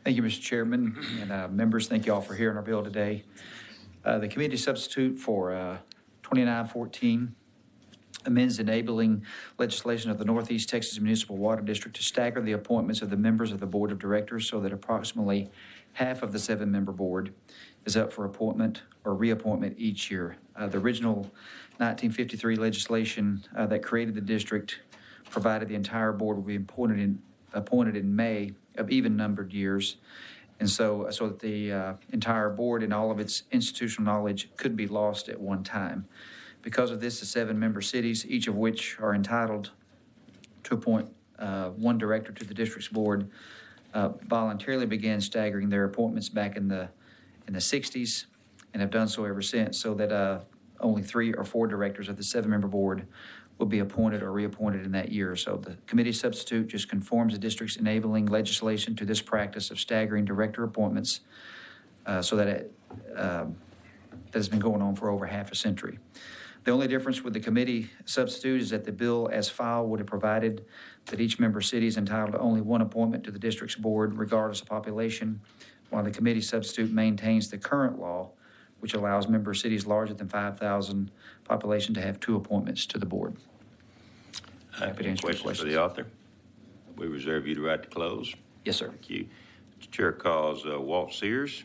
Thank you, Mr. Chairman, and members, thank you all for hearing our bill today. The committee substitute for 2914 amends enabling legislation of the Northeast Texas Municipal Water District to stagger the appointments of the members of the Board of Directors so that approximately half of the 7-member board is up for appointment or reappointment each year. The original 1953 legislation that created the district provided the entire board will be appointed in May of even-numbered years, and so that the entire board and all of its institutional knowledge could be lost at one time. Because of this, the 7-member cities, each of which are entitled to appoint one director to the district's board, voluntarily began staggering their appointments back in the 60s and have done so ever since, so that only 3 or 4 directors of the 7-member board will be appointed or reappointed in that year. So the committee substitute just conforms the district's enabling legislation to this practice of staggering director appointments so that that has been going on for over half a century. The only difference with the committee substitute is that the bill as filed would have provided that each member city is entitled to only one appointment to the district's board regardless of population, while the committee substitute maintains the current law, which allows member cities larger than 5,000 population to have 2 appointments to the board. Happy to answer your questions. For the author? We reserve you the right to close. Yes, sir. Thank you. The chair calls Walt Sears.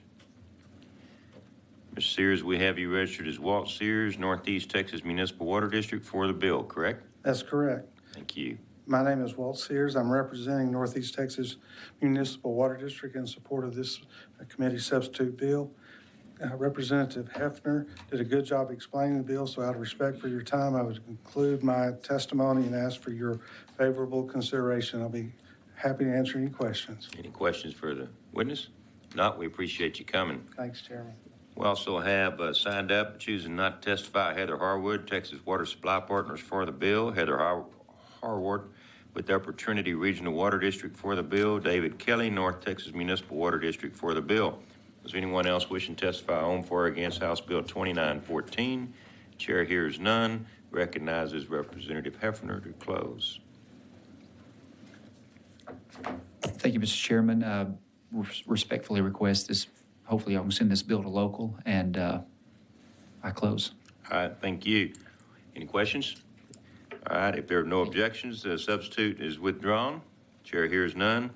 Mr. Sears, we have you registered as Walt Sears, Northeast Texas Municipal Water District for the bill, correct? That's correct. Thank you. My name is Walt Sears. I'm representing Northeast Texas Municipal Water District in support of this committee substitute bill. Representative Hefner did a good job explaining the bill, so out of respect for your time, I would conclude my testimony and ask for your favorable consideration. I'll be happy to answer any questions. Any questions for the witness? If not, we appreciate you coming. Thanks, Chairman. We also have signed up, choosing not to testify, Heather Harwood, Texas Water Supply Partners for the bill. Heather Harwood with the Upper Trinity Regional Water District for the bill. David Kelly, North Texas Municipal Water District for the bill. Is there anyone else wishing to testify on, for, or against House Bill 2914? Chair hears none. Recognizes Representative Hefner to close. Thank you, Mr. Chairman. Respectfully request this. Hopefully, I can send this bill to local, and I close. All right, thank you. Any questions? All right, if there are no objections, the substitute is withdrawn. Chair hears none.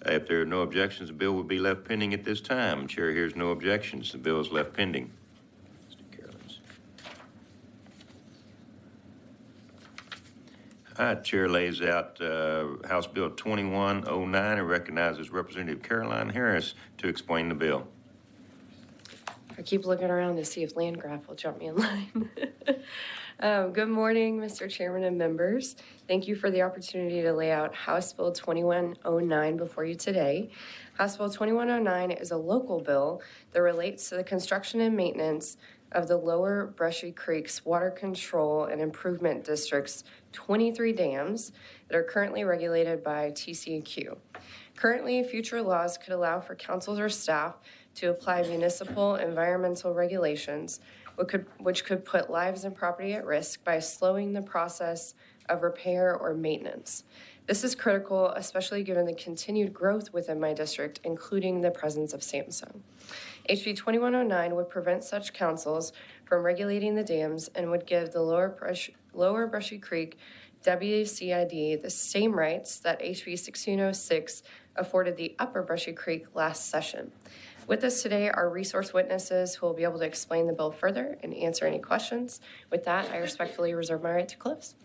If there are no objections, the bill will be left pending at this time. Chair hears no objections. The bill is left pending. All right, Chair lays out House Bill 2109 and recognizes Representative Caroline Harris to explain the bill. I keep looking around to see if Landgraf will jump me in line. Good morning, Mr. Chairman and members. Thank you for the opportunity to lay out House Bill 2109 before you today. House Bill 2109 is a local bill that relates to the construction and maintenance of the Lower Brushy Creek's Water Control and Improvement District's 23 dams that are currently regulated by TCEQ. Currently, future laws could allow for councils or staff to apply municipal environmental regulations, which could put lives and property at risk by slowing the process of repair or maintenance. This is critical, especially given the continued growth within my district, including the presence of Samsung. HB 2109 would prevent such councils from regulating the dams and would give the Lower Brushy Creek WCID the same rights that HB 1606 afforded the Upper Brushy Creek last session. With us today are resource witnesses who will be able to explain the bill further and answer any questions. With that, I respectfully reserve my right to close.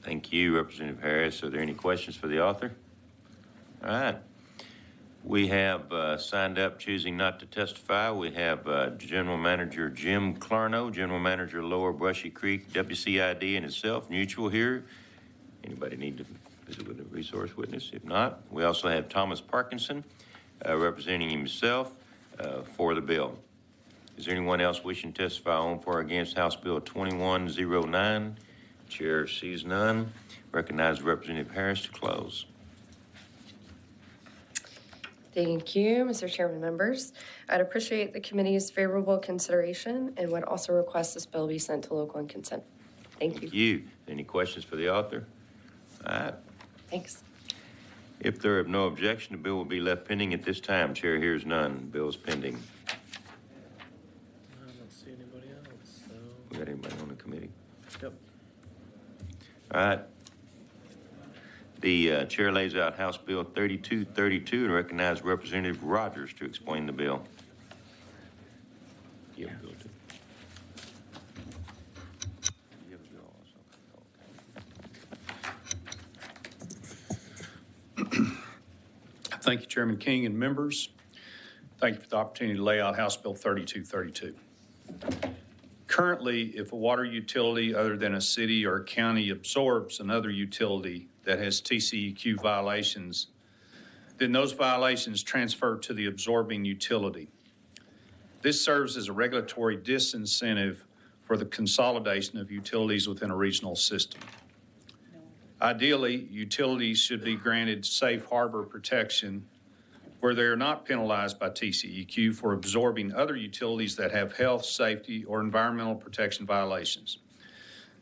Thank you, Representative Harris. Are there any questions for the author? All right. We have signed up choosing not to testify. We have General Manager Jim Clarno, General Manager Lower Brushy Creek, WCID, and himself, mutual here. Anybody need to visit with a resource witness? If not, we also have Thomas Parkinson representing himself for the bill. Is there anyone else wishing to testify on for or against House Bill 2109? Chair sees none. Recognize Representative Harris to close. Thank you, Mr. Chairman, members. I'd appreciate the committee's favorable consideration and would also request this bill be sent to local and consent. Thank you. Any questions for the author? All right. Thanks. If there are no objection, the bill will be left pending at this time. Chair hears none. Bill is pending. I don't see anybody else, so. We got anybody on the committee? Yep. All right. The chair lays out House Bill 3232 and recognizes Representative Rogers to explain the bill. You have a bill too. You have a bill also. Thank you, Chairman King and members. Thank you for the opportunity to lay out House Bill 3232. Currently, if a water utility other than a city or a county absorbs another utility that has TCEQ violations, then those violations transfer to the absorbing utility. This serves as a regulatory disincentive for the consolidation of utilities within a regional system. Ideally, utilities should be granted safe harbor protection where they are not penalized by TCEQ for absorbing other utilities that have health, safety, or environmental protection violations.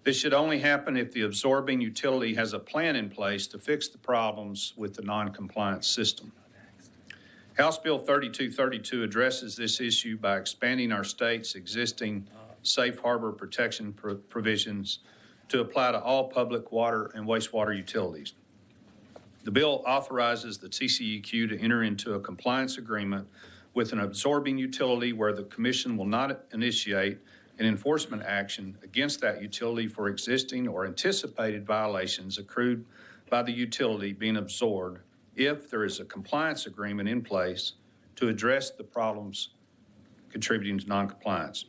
This should only happen if the absorbing utility has a plan in place to fix the problems with the non-compliant system. House Bill 3232 addresses this issue by expanding our state's existing safe harbor protection provisions to apply to all public water and wastewater utilities. The bill authorizes the TCEQ to enter into a compliance agreement with an absorbing utility where the Commission will not initiate an enforcement action against that utility for existing or anticipated violations accrued by the utility being absorbed if there is a compliance agreement in place to address the problems contributing to noncompliance.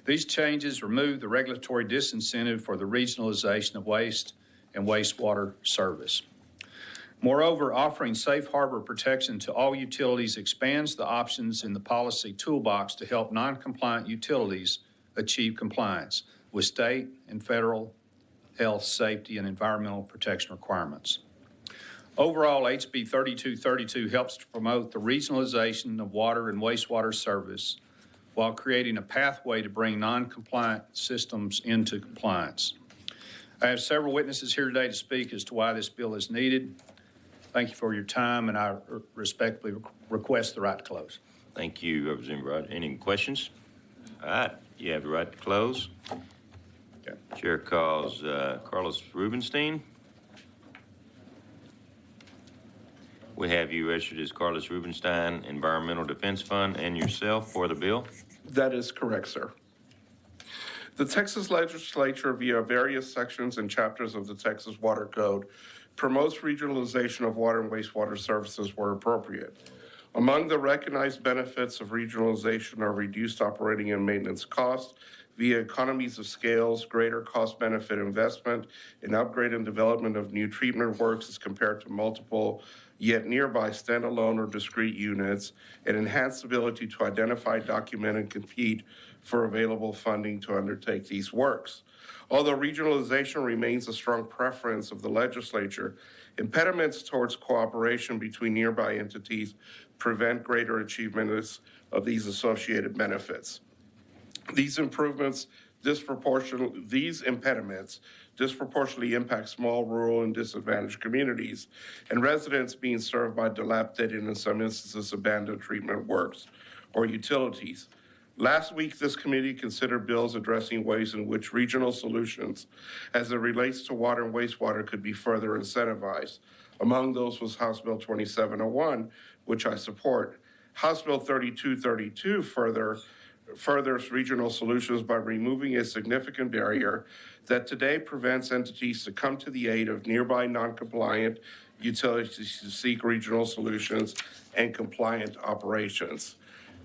These changes remove the regulatory disincentive for the regionalization of waste and wastewater service. Moreover, offering safe harbor protection to all utilities expands the options in the policy toolbox to help non-compliant utilities achieve compliance with state and federal health, safety, and environmental protection requirements. Overall, HB 3232 helps to promote the regionalization of water and wastewater service while creating a pathway to bring non-compliant systems into compliance. I have several witnesses here today to speak as to why this bill is needed. Thank you for your time, and I respectfully request the right to close. Thank you, Representative Rogers. Any questions? All right, you have the right to close. Okay. Chair calls Carlos Rubenstein. We have you registered as Carlos Rubenstein, Environmental Defense Fund, and yourself for the bill. That is correct, sir. The Texas legislature, via various sections and chapters of the Texas Water Code, promotes regionalization of water and wastewater services where appropriate. Among the recognized benefits of regionalization are reduced operating and maintenance costs via economies of scales, greater cost-benefit investment in upgrade and development of new treatment works as compared to multiple yet nearby standalone or discrete units, and enhanced ability to identify, document, and compete for available funding to undertake these works. Although regionalization remains a strong preference of the legislature, impediments towards cooperation between nearby entities prevent greater achievement of these associated benefits. These impediments disproportionately impacts small, rural, and disadvantaged communities, and residents being served by dilapidated and in some instances abandoned treatment works or utilities. Last week, this committee considered bills addressing ways in which regional solutions as it relates to water and wastewater could be further incentivized. Among those was House Bill 2701, which I support. House Bill 3232 furthers regional solutions by removing a significant barrier that today prevents entities to come to the aid of nearby non-compliant utilities to seek regional solutions and compliant operations.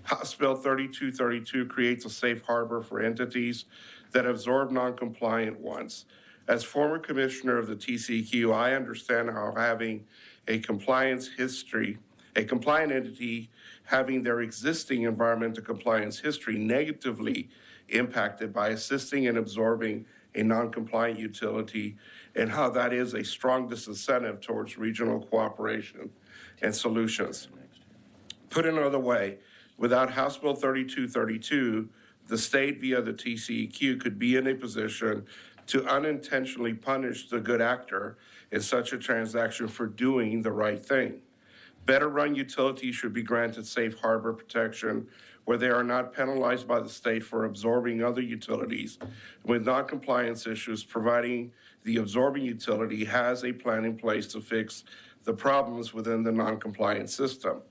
House Bill 3232 creates a safe harbor for entities that absorb non-compliant ones. As former commissioner of the TCEQ, I understand how having a compliant entity having their existing environmental compliance history negatively impacted by assisting and absorbing a non-compliant utility, and how that is a strong disincentive towards regional cooperation and solutions. Put another way, without House Bill 3232, the state via the TCEQ could be in a position to unintentionally punish the good actor in such a transaction for doing the right thing. Better run utilities should be granted safe harbor protection where they are not penalized by the state for absorbing other utilities with non-compliance issues, providing the absorbing utility has a plan in place to fix the problems within the non-compliant system.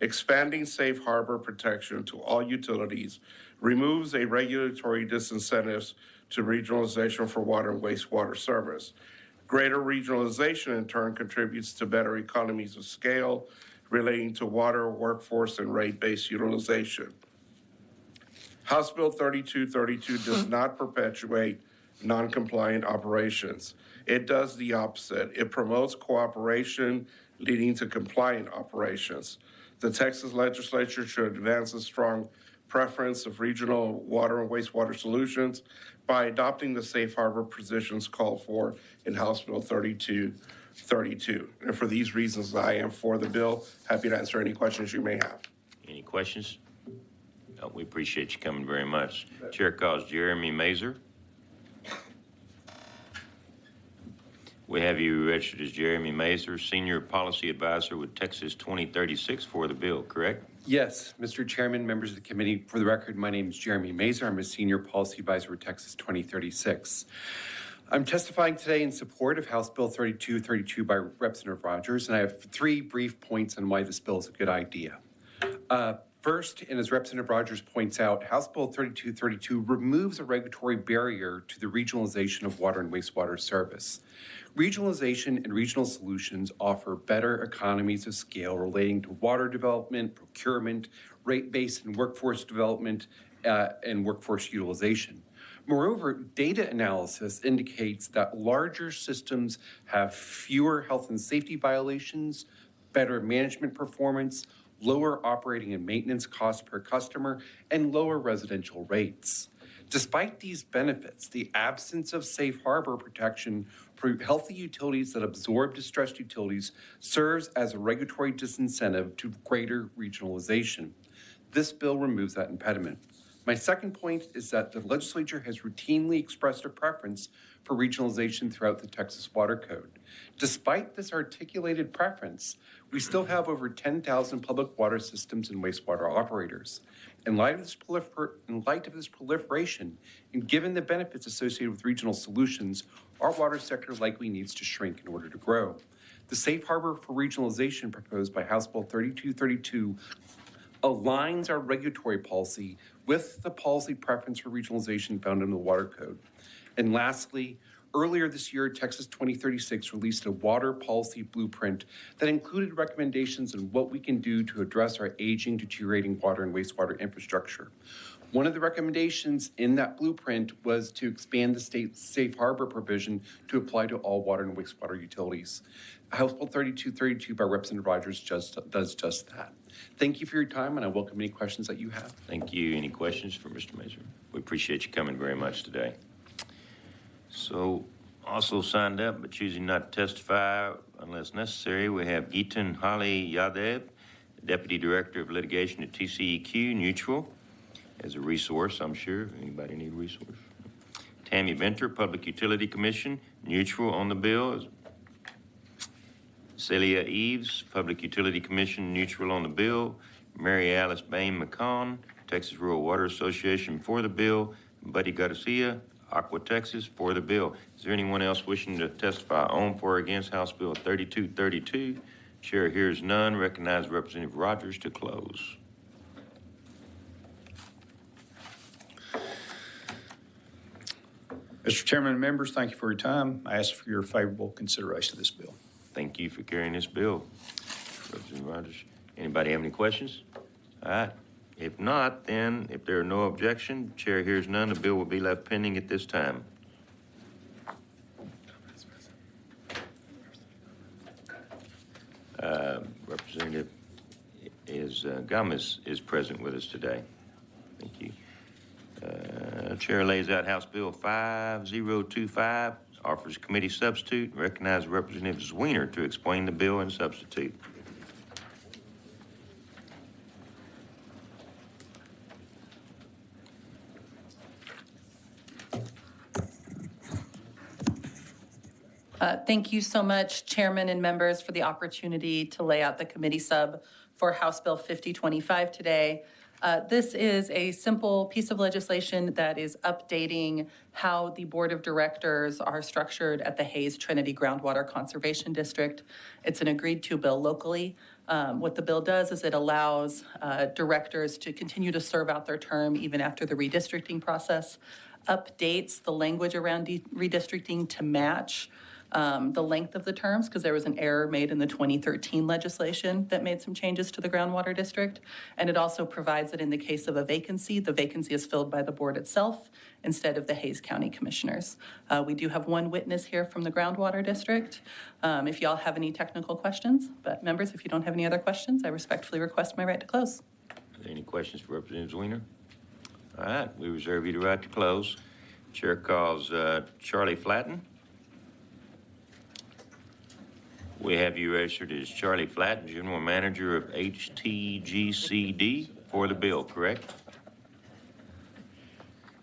Expanding safe harbor protection to all utilities removes a regulatory disincentives to regionalization for water and wastewater service. Greater regionalization, in turn, contributes to better economies of scale relating to water, workforce, and rate-based utilization. House Bill 3232 does not perpetuate non-compliant operations. It does the opposite. It promotes cooperation leading to compliant operations. The Texas legislature should advance a strong preference of regional water and wastewater solutions by adopting the safe harbor positions called for in House Bill 3232. And for these reasons, I am for the bill. Happy to answer any questions you may have. Any questions? No, we appreciate you coming very much. Chair calls Jeremy Mazer. We have you registered as Jeremy Mazer, Senior Policy Advisor with Texas 2036 for the bill, correct? Yes, Mr. Chairman, members of the committee, for the record, my name is Jeremy Mazer. I'm a Senior Policy Advisor with Texas 2036. I'm testifying today in support of House Bill 3232 by Representative Rogers, and I have 3 brief points on why this bill is a good idea. First, and as Representative Rogers points out, House Bill 3232 removes a regulatory barrier to the regionalization of water and wastewater service. Regionalization and regional solutions offer better economies of scale relating to water development, procurement, rate-based and workforce development, and workforce utilization. Moreover, data analysis indicates that larger systems have fewer health and safety violations, better management performance, lower operating and maintenance costs per customer, and lower residential rates. Despite these benefits, the absence of safe harbor protection for healthy utilities that absorb distressed utilities serves as a regulatory disincentive to greater regionalization. This bill removes that impediment. My second point is that the legislature has routinely expressed a preference for regionalization throughout the Texas Water Code. Despite this articulated preference, we still have over 10,000 public water systems and wastewater operators. In light of this proliferation, and given the benefits associated with regional solutions, our water sector likely needs to shrink in order to grow. The safe harbor for regionalization proposed by House Bill 3232 aligns our regulatory policy with the policy preference for regionalization found in the Water Code. And lastly, earlier this year, Texas 2036 released a water policy blueprint that included recommendations on what we can do to address our aging, deteriorating water and wastewater infrastructure. One of the recommendations in that blueprint was to expand the state's safe harbor provision to apply to all water and wastewater utilities. House Bill 3232 by Representative Rogers does just that. Thank you for your time, and I welcome any questions that you have. Thank you. Any questions for Mr. Mazer? We appreciate you coming very much today. So, also signed up but choosing not to testify unless necessary, we have Geetan Hali Yadev, Deputy Director of Litigation at TCEQ, neutral, as a resource, I'm sure. Anybody need a resource? Tammy Venter, Public Utility Commission, neutral on the bill. Celia Eves, Public Utility Commission, neutral on the bill. Mary Alice Bain McCon, Texas Rural Water Association, for the bill. Buddy Garcia, Aqua Texas, for the bill. Is there anyone else wishing to testify on, for, or against House Bill 3232? Chair hears none. Recognize Representative Rogers to close. Mr. Chairman and members, thank you for your time. I ask for your favorable consideration of this bill. Thank you for carrying this bill, Representative Rogers. Anybody have any questions? All right. If not, then if there are no objection, chair hears none, the bill will be left pending at this time. Representative Gomez is present with us today. Thank you. Chair lays out House Bill 5025, offers committee substitute, recognizes Representative Zwiener to explain the bill and substitute. Thank you so much, Chairman and members, for the opportunity to lay out the committee sub for House Bill 5025 today. This is a simple piece of legislation that is updating how the Board of Directors are structured at the Hayes Trinity Groundwater Conservation District. It's an agreed-to bill locally. What the bill does is it allows directors to continue to serve out their term even after the redistricting process, updates the language around redistricting to match the length of the terms, because there was an error made in the 2013 legislation that made some changes to the groundwater district. And it also provides that in the case of a vacancy, the vacancy is filled by the board itself instead of the Hayes County Commissioners. We do have one witness here from the groundwater district. If y'all have any technical questions, but members, if you don't have any other questions, I respectfully request my right to close. Are there any questions for Representative Zwiener? All right, we reserve you the right to close. Chair calls Charlie Flatten. We have you registered as Charlie Flatten, General Manager of HTGCD, for the bill, correct?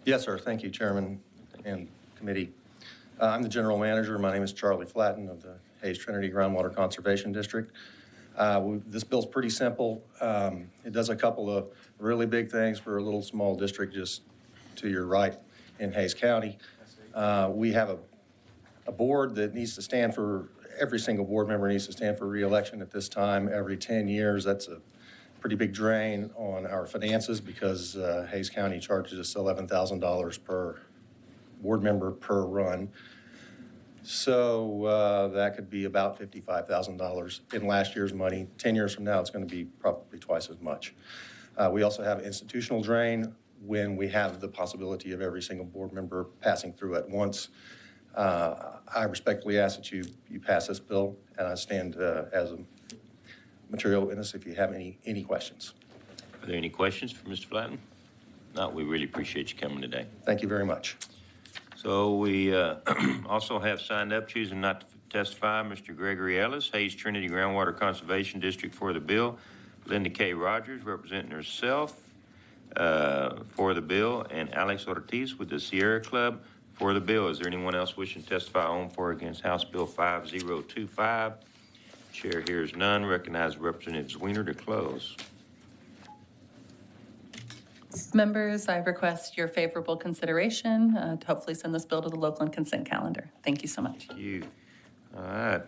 Yes, sir. Thank you, Chairman and committee. I'm the General Manager. My name is Charlie Flatten of the Hayes Trinity Groundwater Conservation District. This bill's pretty simple. It does a couple of really big things for a little small district just to your right in Hayes County. We have a board that needs to stand for, every single board member needs to stand for re-election at this time every 10 years. That's a pretty big drain on our finances because Hayes County charges us $11,000 per board member per run. So that could be about $55,000 in last year's money. 10 years from now, it's going to be probably twice as much. We also have institutional drain when we have the possibility of every single board member passing through at once. I respectfully ask that you pass this bill, and I stand as a material witness if you have any questions. Are there any questions for Mr. Flatten? No, we really appreciate you coming today. Thank you very much. So we also have signed up, choosing not to testify, Mr. Gregory Ellis, Hayes Trinity Groundwater Conservation District, for the bill. Linda K. Rogers, representing herself for the bill, and Alex Ortiz with the Sierra Club for the bill. Is there anyone else wishing to testify on, for, or against House Bill 5025? Chair hears none. Recognize Representative Zwiener to close. Members, I request your favorable consideration to hopefully send this bill to the local and consent calendar. Thank you so much. Thank you. All right.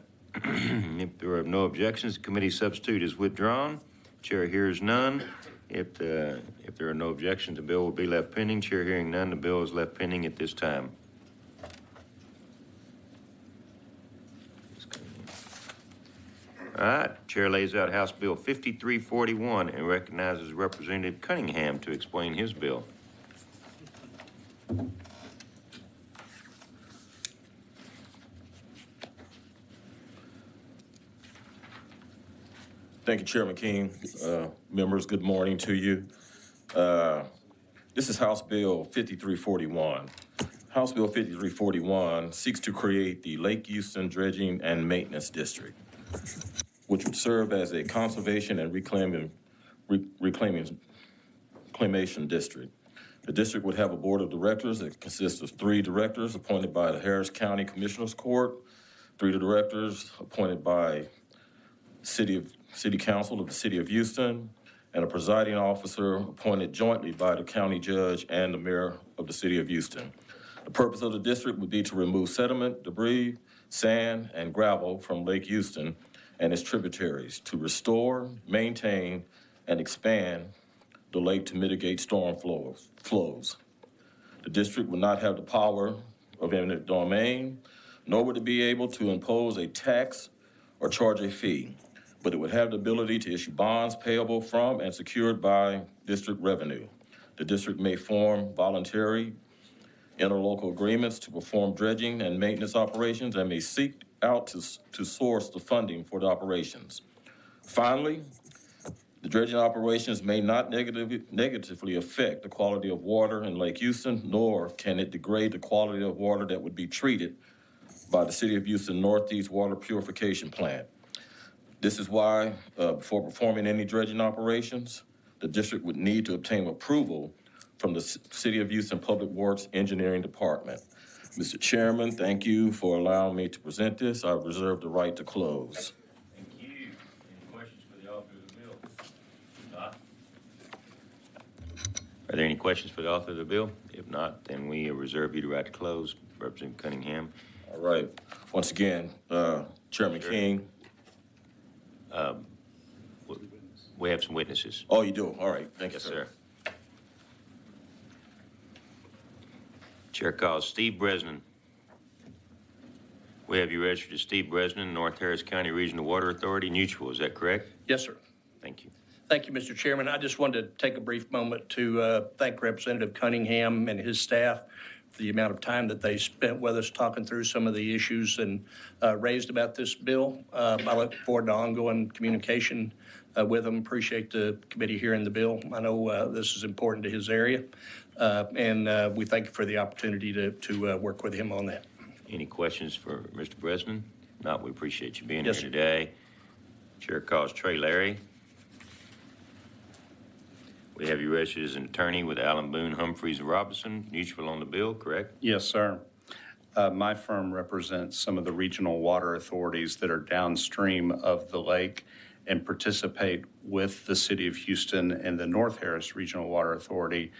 If there are no objections, the committee substitute is withdrawn. Chair hears none. If there are no objections, the bill will be left pending. Chair hearing none, the bill is left pending at this time. All right. Chair lays out House Bill 5341 and recognizes Representative Cunningham to explain his bill. Thank you, Chairman King. Members, good morning to you. This is House Bill 5341. House Bill 5341 seeks to create the Lake Houston Dredging and Maintenance District, which would serve as a conservation and reclamation district. The district would have a board of directors that consists of 3 directors appointed by the Harris County Commissioners Court, 3 directors appointed by City Council of the City of Houston, and a presiding officer appointed jointly by the county judge and the mayor of the City of Houston. The purpose of the district would be to remove sediment, debris, sand, and gravel from Lake Houston and its tributaries, to restore, maintain, and expand the lake to mitigate storm flows. The district would not have the power of eminent domain, nor would it be able to impose a tax or charge a fee, but it would have the ability to issue bonds payable from and secured by district revenue. The district may form voluntary interlocal agreements to perform dredging and maintenance operations and may seek out to source the funding for the operations. Finally, the dredging operations may not negatively affect the quality of water in Lake Houston, nor can it degrade the quality of water that would be treated by the City of Houston Northeast Water Purification Plant. This is why, before performing any dredging operations, the district would need to obtain approval from the City of Houston Public Works Engineering Department. Mr. Chairman, thank you for allowing me to present this. I reserve the right to close. Thank you. Any questions for the author of the bill? Not? Are there any questions for the author of the bill? If not, then we reserve you the right to close. Representative Cunningham. All right. Once again, Chairman King. We have some witnesses. Oh, you do? All right. Thank you, Yes, sir. Chair calls Steve Bresnan. We have you registered as Steve Bresnan, North Harris County Regional Water Authority, Mutual. Is that correct? Yes, sir. Thank you. Thank you, Mr. Chairman. I just wanted to take a brief moment to thank Representative Cunningham and his staff for the amount of time that they spent with us talking through some of the issues and raised about this bill. I look forward to ongoing communication with him. Appreciate the committee hearing the bill. I know this is important to his area, and we thank you for the opportunity to work with him on that. Any questions for Mr. Bresnan? Not, we appreciate you being Yes, here today. Chair calls Trey Larry. We have you registered as an attorney with Allen Boone Humphreys Robinson, Mutual on the bill, correct? Yes, sir. My firm represents some of the regional water authorities that are downstream of the lake and participate with the City of Houston and the North Harris Regional Water Authority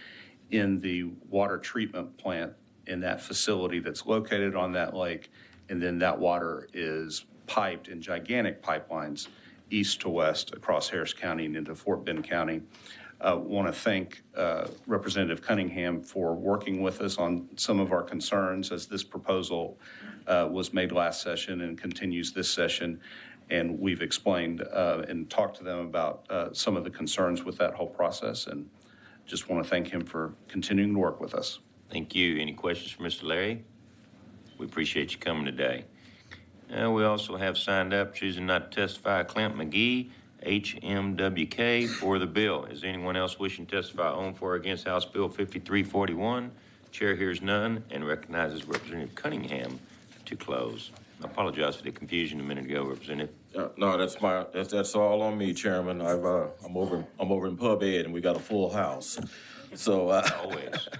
in the water treatment plant in that facility that's located on that lake. And then that water is piped in gigantic pipelines east to west across Harris County and into Fort Bend County. Want to thank Representative Cunningham for working with us on some of our concerns as this proposal was made last session and continues this session. And we've explained and talked to them about some of the concerns with that whole process, and just want to thank him for continuing to work with us. Thank you. Any questions for Mr. Larry? We appreciate you coming today. We also have signed up, choosing not to testify, Clint McGee, HMWK, for the bill. Is there anyone else wishing to testify on, for, or against House Bill 5341? Chair hears none and recognizes Representative Cunningham to close. I apologize for the confusion a minute ago, Representative. No, that's all on me, Chairman. I'm over in Pub Ed, and we got a full house. So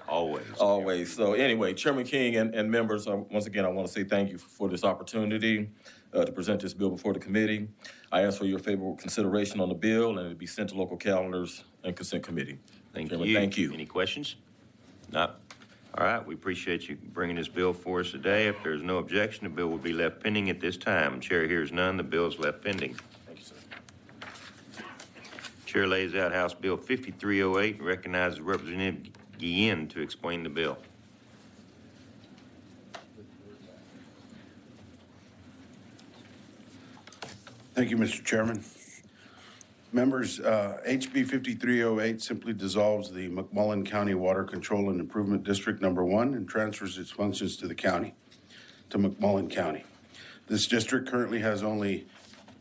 always. So anyway, Chairman King and members, once again, I want to say thank you for this opportunity to present this bill before the committee. I ask for your favorable consideration on the bill, and it'll be sent to local calendars and consent committee. Thank Chairman, you. Thank you. Any questions? No. All right, we appreciate you bringing this bill for us today. If there's no objection, the bill will be left pending at this time. Chair hears none. The bill is left pending. Thank you, sir. Chair lays out House Bill 5308 and recognizes Representative Guillen to explain the bill. Thank you, Mr. Chairman. Members, HB 5308 simply dissolves the McMullen County Water Control and Improvement District Number 1 and transfers its functions to the county, to McMullen County. This district currently has only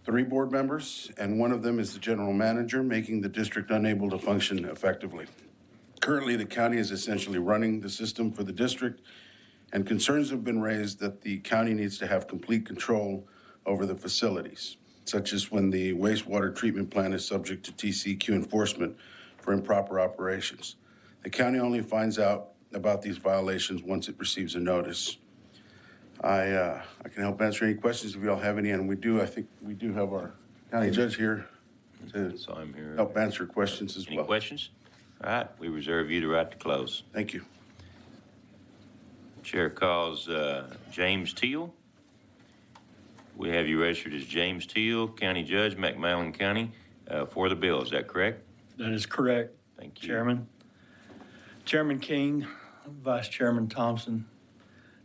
3 board members, and one of them is the general manager, making the district unable to function effectively. Currently, the county is essentially running the system for the district, and concerns have been raised that the county needs to have complete control over the facilities, such as when the wastewater treatment plant is subject to TCEQ enforcement for improper operations. The county only finds out about these violations once it receives a notice. I can help answer any questions if you all have any, and I think we do have our county judge here to help answer questions as well. Any questions? All right, we reserve you the right to close. Thank you. Chair calls James Teal. We have you registered as James Teal, County Judge, McMillan County, for the bill. Is that correct? That is correct. Thank you. Chairman. Chairman King, Vice Chairman Thompson,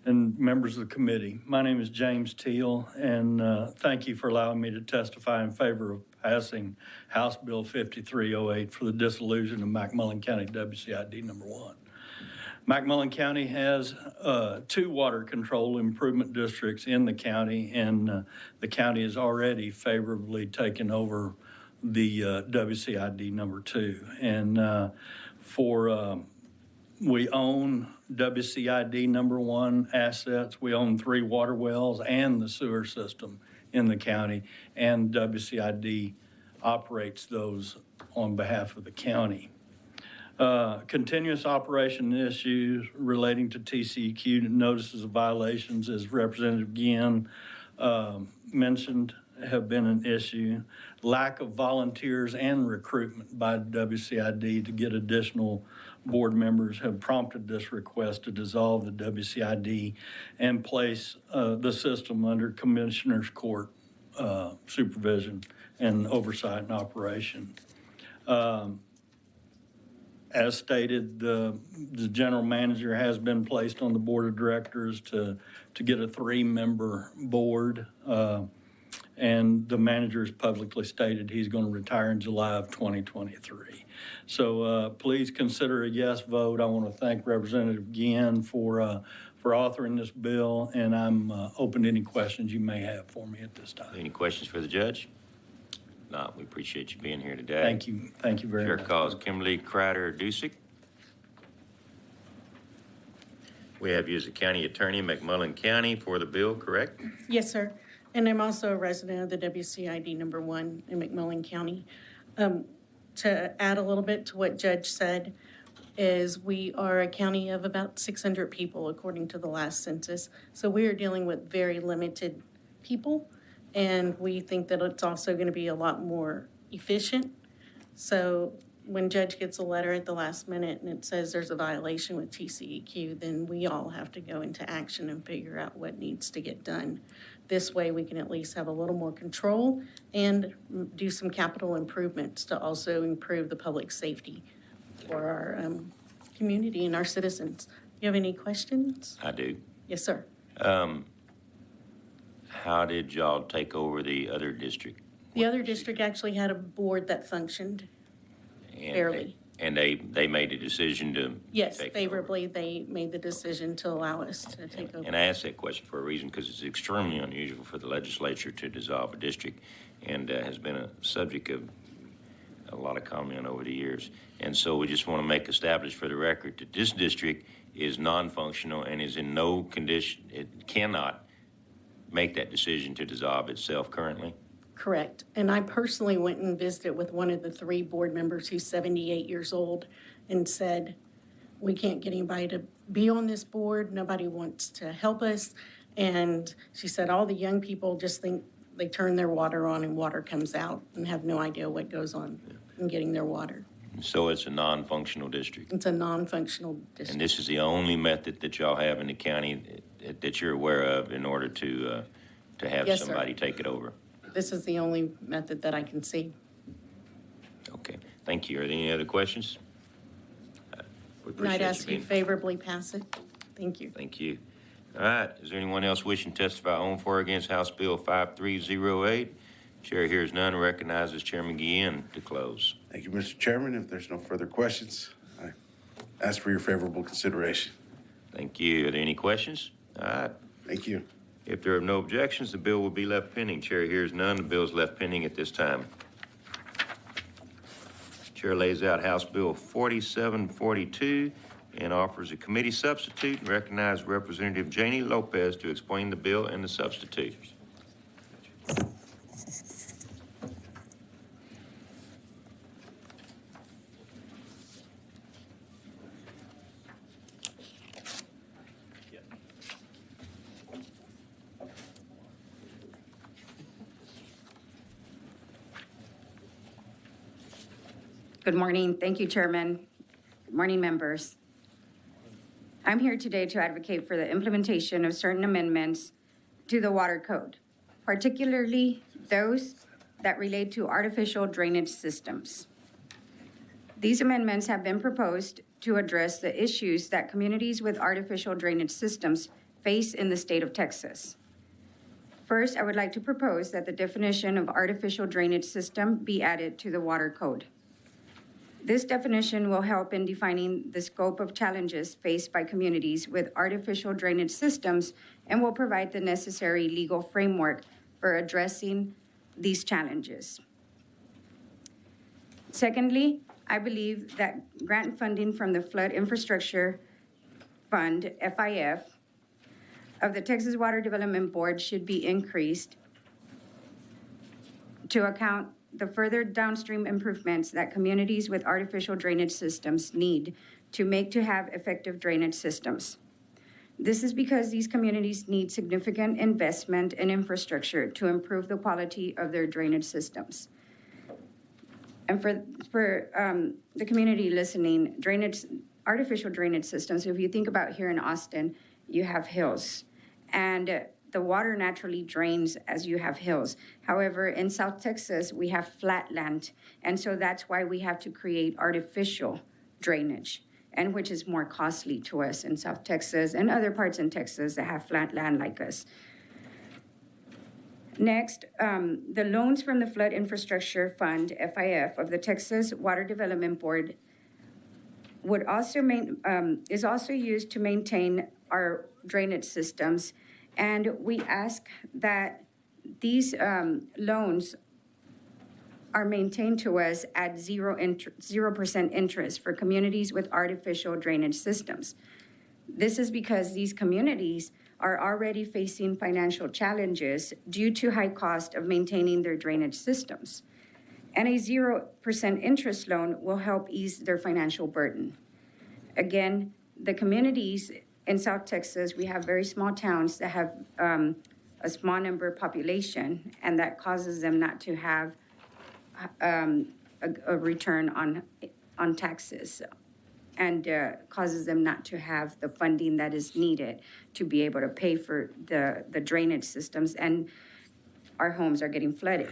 and members of the committee. My name is James Teal, and thank you for allowing me to testify in favor of passing House Bill 5308 for the dissolution of McMillan County WCID number 1. McMillan County has 2 water control improvement districts in the county, and the county has already favorably taken over the WCID number 2. And we own WCID number 1 assets. We own 3 water wells and the sewer system in the county, and WCID operates those on behalf of the county. Continuous operation issues relating to TCEQ notices of violations, as Representative Guillen mentioned, have been an issue. Lack of volunteers and recruitment by WCID to get additional board members have prompted this request to dissolve the WCID and place the system under Commissioner's Court supervision and oversight and operation. As stated, the general manager has been placed on the board of directors to get a 3-member board. And the manager has publicly stated he's going to retire in July of 2023. So please consider a yes vote. I want to thank Representative Guillen for authoring this bill, and I'm open to any questions you may have for me at this time. Any questions for the judge? No, we appreciate you being here today. Thank you. Thank you very much. Chair calls Kimberly Crider-Dusick. We have you as the county attorney in McMillan County for the bill, correct? Yes, sir. And I'm also a resident of the WCID number 1 in McMillan County. To add a little bit to what Judge said, is we are a county of about 600 people according to the last census. So we are dealing with very limited people, and we think that it's also going to be a lot more efficient. So when Judge gets a letter at the last minute and it says there's a violation with TCEQ, then we all have to go into action and figure out what needs to get done. This way we can at least have a little more control and do some capital improvements to also improve the public safety for our community and our citizens. You have any questions? I do. Yes, sir. How did y'all take over the other district? The other district actually had a board that functioned fairly. And they made a decision to Yes, take favorably, they made the decision to allow us to take over. And I asked that question for a reason, because it's extremely unusual for the legislature to dissolve a district, and has been a subject of a lot of comment over the years. And so we just want to make established for the record that this district is non-functional and is in no condition, it cannot make that decision to dissolve itself currently. Correct. And I personally went and visited with one of the 3 board members who's 78 years old and said, we can't get anybody to be on this board. Nobody wants to help us. And she said all the young people just think they turn their water on and water comes out and have no idea what goes on in getting their water. So it's a non-functional district. It's a non-functional district. And this is the only method that y'all have in the county that you're aware of in order to have Yes, sir. somebody take it over? This is the only method that I can see. Okay, thank you. Are there any other questions? We And appreciate I'd ask you being- favorably pass it. Thank you. Thank you. All right, is there anyone else wishing to testify on for or against House Bill 5308? Chair hears none, recognizes Chairman Guillen to close. Thank you, Mr. Chairman. If there's no further questions, I ask for your favorable consideration. Thank you. Are there any questions? All right. Thank you. If there are no objections, the bill will be left pending. Chair hears none. The bill is left pending at this time. Chair lays out House Bill 4742 and offers a committee substitute and recognizes Representative Janie Lopez to explain the bill and the substitute. Good morning. Thank you, Chairman. Good morning, members. I'm here today to advocate for the implementation of certain amendments to the Water Code, particularly those that relate to artificial drainage systems. These amendments have been proposed to address the issues that communities with artificial drainage systems face in the state of Texas. First, I would like to propose that the definition of artificial drainage system be added to the Water Code. This definition will help in defining the scope of challenges faced by communities with artificial drainage systems and will provide the necessary legal framework for addressing these challenges. Secondly, I believe that grant funding from the Flood Infrastructure Fund, FIF, of the Texas Water Development Board should be increased to account the further downstream improvements that communities with artificial drainage systems need to have effective drainage systems. This is because these communities need significant investment in infrastructure to improve the quality of their drainage systems. And for the community listening, artificial drainage systems, if you think about here in Austin, you have hills, and the water naturally drains as you have hills. However, in South Texas, we have flat land, and so that's why we have to create artificial drainage, and which is more costly to us in South Texas and other parts in Texas that have flat land like us. Next, the loans from the Flood Infrastructure Fund, FIF, of the Texas Water Development Board would also is also used to maintain our drainage systems. And we ask that these loans are maintained to us at 0% interest for communities with artificial drainage systems. This is because these communities are already facing financial challenges due to high cost of maintaining their drainage systems. And a 0% interest loan will help ease their financial burden. Again, the communities in South Texas, we have very small towns that have a small number of population, and that causes them not to have a return on taxes, and causes them not to have the funding that is needed to be able to pay for the drainage systems. And our homes are getting flooded.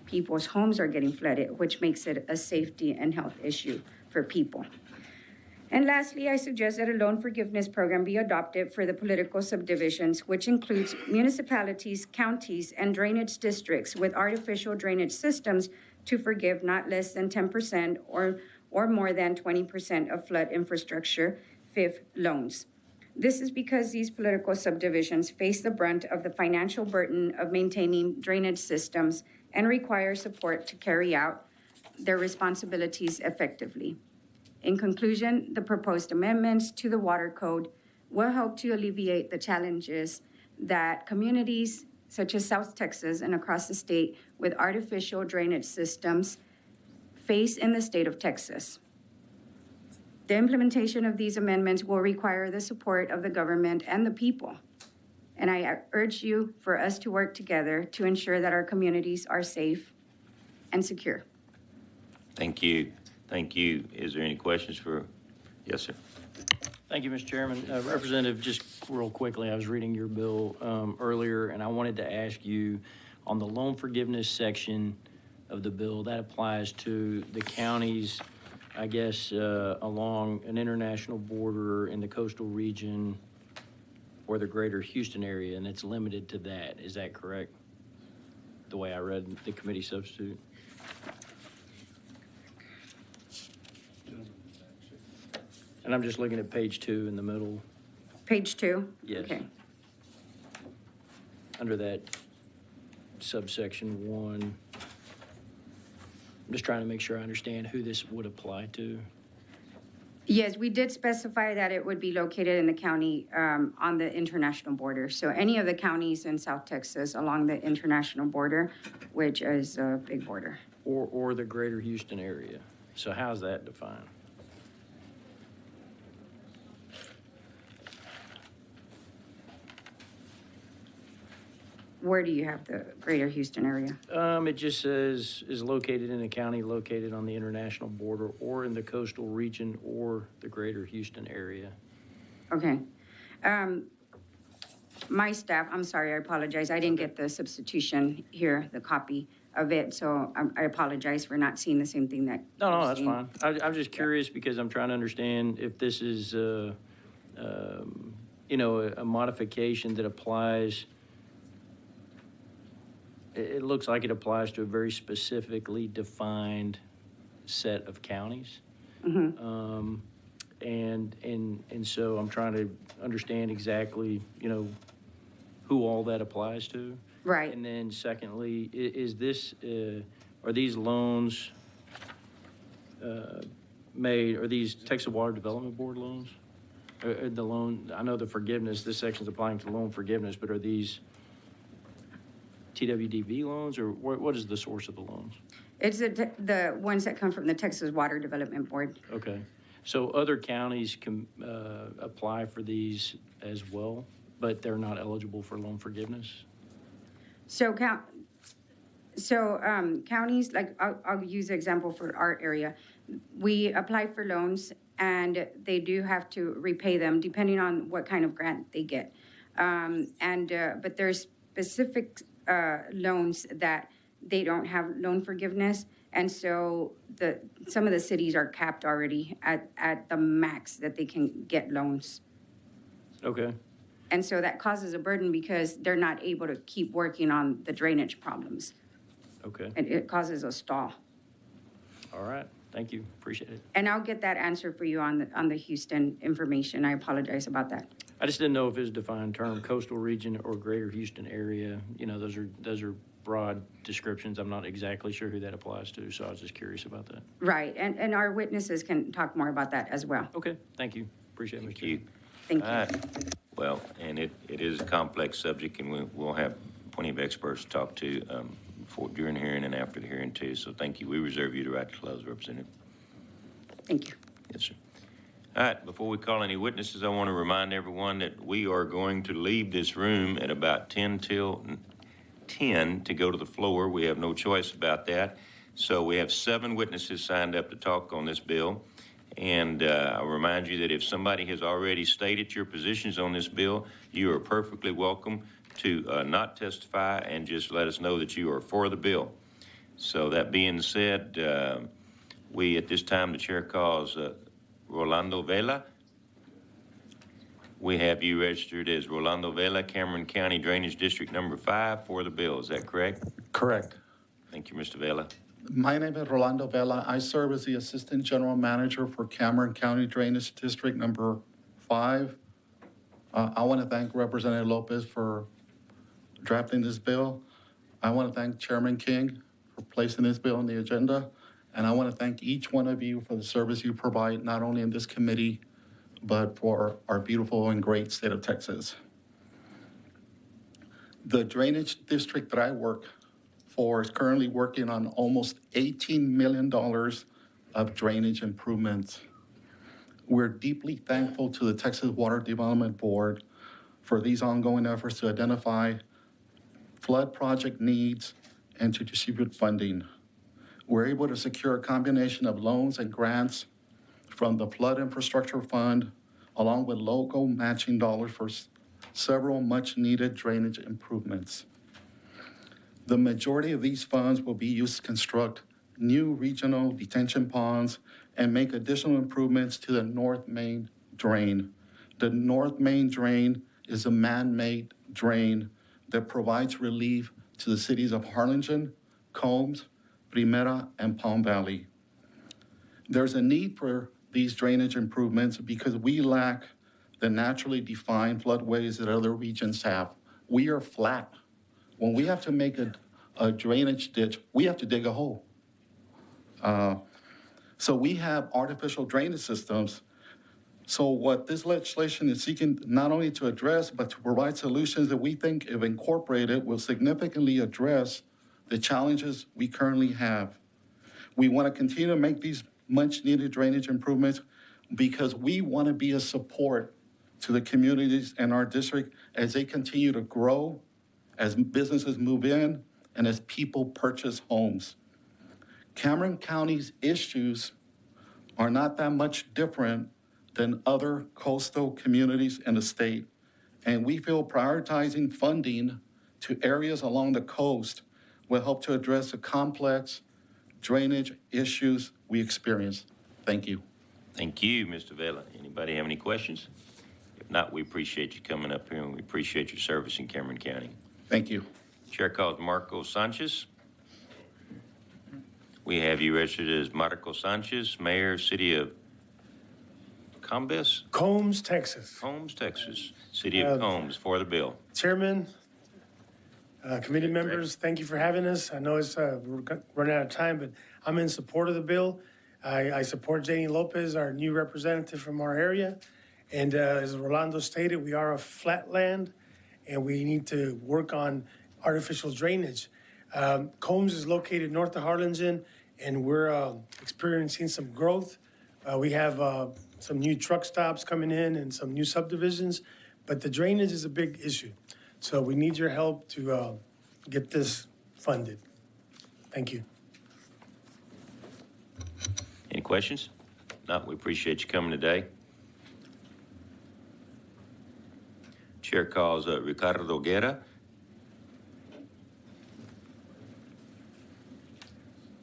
People's homes are getting flooded, which makes it a safety and health issue for people. And lastly, I suggest that a loan forgiveness program be adopted for the political subdivisions, which includes municipalities, counties, and drainage districts with artificial drainage systems to forgive not less than 10% or more than 20% of flood infrastructure FIF loans. This is because these political subdivisions face the brunt of the financial burden of maintaining drainage systems and require support to carry out their responsibilities effectively. In conclusion, the proposed amendments to the Water Code will help to alleviate the challenges that communities such as South Texas and across the state with artificial drainage systems face in the state of Texas. The implementation of these amendments will require the support of the government and the people. And I urge you for us to work together to ensure that our communities are safe and secure. Thank you. Thank you. Is there any questions for? Yes, sir. Thank you, Mr. Chairman. Representative, just real quickly, I was reading your bill earlier, and I wanted to ask you on the loan forgiveness section of the bill, that applies to the counties, I guess, along an international border in the coastal region or the greater Houston area, and it's limited to that. Is that correct? The way I read the committee substitute? And I'm just looking at page 2 in the middle. Page 2? Yes. Okay. Under that subsection 1. I'm just trying to make sure I understand who this would apply to. Yes, we did specify that it would be located in the county on the international border. So any of the counties in South Texas along the international border, which is a big border. Or the greater Houston area. So how's that defined? Where do you have the greater Houston area? It just says is located in a county located on the international border or in the coastal region or the greater Houston area. Okay. My staff, I'm sorry, I apologize. I didn't get the substitution here, the copy of it, so I apologize for not seeing the same thing that. No, you're that's seeing. fine. I'm just curious because I'm trying to understand if this is, you know, a modification that applies. It looks like it applies to a very specifically defined set of counties. Mm-hmm. And so I'm trying to understand exactly, you know, who all that applies to. Right. And then secondly, is this, are these loans made, are these Texas Water Development Board loans? The loan, I know the forgiveness, this section's applying to loan forgiveness, but are these TWDV loans or what is the source of the loans? It's the ones that come from the Texas Water Development Board. Okay. So other counties can apply for these as well, but they're not eligible for loan forgiveness? So counties, like I'll use an example for our area. We apply for loans and they do have to repay them depending on what kind of grant they get. But there's specific loans that they don't have loan forgiveness. And so some of the cities are capped already at the max that they can get loans. Okay. And so that causes a burden because they're not able to keep working on the drainage problems. Okay. And it causes a stall. All right. Thank you. Appreciate it. And I'll get that answer for you on the Houston information. I apologize about that. I just didn't know if it was a defined term, coastal region or greater Houston area. You know, those are broad descriptions. I'm not exactly sure who that applies to, so I was just curious about that. Right. And our witnesses can talk more about that as well. Okay. Thank you. Appreciate it, Mr. Chairman. Thank you. All right. Well, and it is a complex subject, and we'll have plenty of experts to talk to during the hearing and after the hearing, too. So thank you. We reserve you the right to close, Representative. Thank you. Yes, sir. All right, before we call any witnesses, I want to remind everyone that we are going to leave this room at about 10 till 10 to go to the floor. We have no choice about that. So we have 7 witnesses signed up to talk on this bill. And I'll remind you that if somebody has already stated your positions on this bill, you are perfectly welcome to not testify and just let us know that you are for the bill. So that being said, we at this time, the chair calls Rolando Vela. We have you registered as Rolando Vela, Cameron County Drainage District number 5 for the bill. Is that correct? Correct. Thank you, Mr. Vela. My name is Rolando Vela. I serve as the Assistant General Manager for Cameron County Drainage District number 5. I want to thank Representative Lopez for drafting this bill. I want to thank Chairman King for placing this bill on the agenda. And I want to thank each one of you for the service you provide, not only in this committee, but for our beautiful and great state of Texas. The drainage district that I work for is currently working on almost $18 million of drainage improvements. We're deeply thankful to the Texas Water Development Board for these ongoing efforts to identify flood project needs and to distribute funding. We're able to secure a combination of loans and grants from the Flood Infrastructure Fund, along with local matching dollars for several much-needed drainage improvements. The majority of these funds will be used to construct new regional detention ponds and make additional improvements to the North Main Drain. The North Main Drain is a man-made drain that provides relief to the cities of Harlingen, Combs, Primera, and Palm Valley. There's a need for these drainage improvements because we lack the naturally defined floodways that other regions have. We are flat. When we have to make a drainage ditch, we have to dig a hole. So we have artificial drainage systems. So what this legislation is seeking not only to address, but to provide solutions that we think, if incorporated, will significantly address the challenges we currently have. We want to continue to make these much-needed drainage improvements because we want to be a support to the communities in our district as they continue to grow as businesses move in and as people purchase homes. Cameron County's issues are not that much different than other coastal communities in the state, and we feel prioritizing funding to areas along the coast will help to address the complex drainage issues we experience. Thank you. Thank you, Mr. Vela. Anybody have any questions? If not, we appreciate you coming up here, and we appreciate your service in Cameron County. Thank you. Chair calls Marco Sanchez. We have you registered as Marco Sanchez, Mayor, City of Combes? Combs, Texas. Combs, Texas. City of Combs, for the bill. Chairman, committee members, thank you for having us. I know it's we're running out of time, but I'm in support of the bill. I support Janie Lopez, our new representative from our area. And as Rolando stated, we are a flat land, and we need to work on artificial drainage. Combs is located north of Harlingen, and we're experiencing some growth. We have some new truck stops coming in and some new subdivisions, but the drainage is a big issue. So we need your help to get this funded. Thank you. Any questions? No, we appreciate you coming today. Chair calls Ricardo Guerra.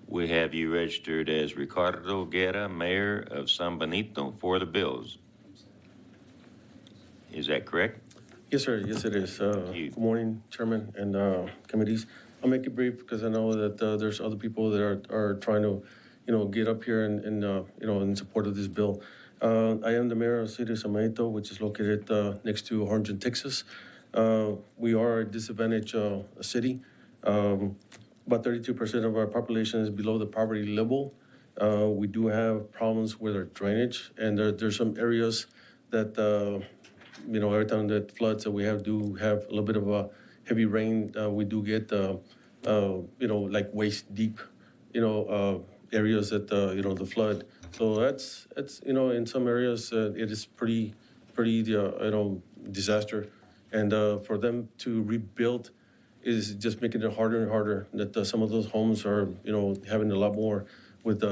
We have you registered as Ricardo Guerra, Mayor of San Benito, for the bills. Is that correct? Yes, sir. Yes, it is. Good morning, Chairman and committees. I'll make it brief because I know that there's other people that are trying to, get up here and in support of this bill. I am the mayor of the city of San Benito, which is located next to Harlingen, Texas. We are a disadvantaged city. About 32% of our population is below the poverty level. We do have problems with our drainage, and there's some areas that, every time that floods that we do have a little bit of a heavy rain, we do get, like waist deep, areas that, the flood. So that's in some areas, it is pretty, disaster. And for them to rebuild is just making it harder and harder, that some of those homes are, having a lot more with,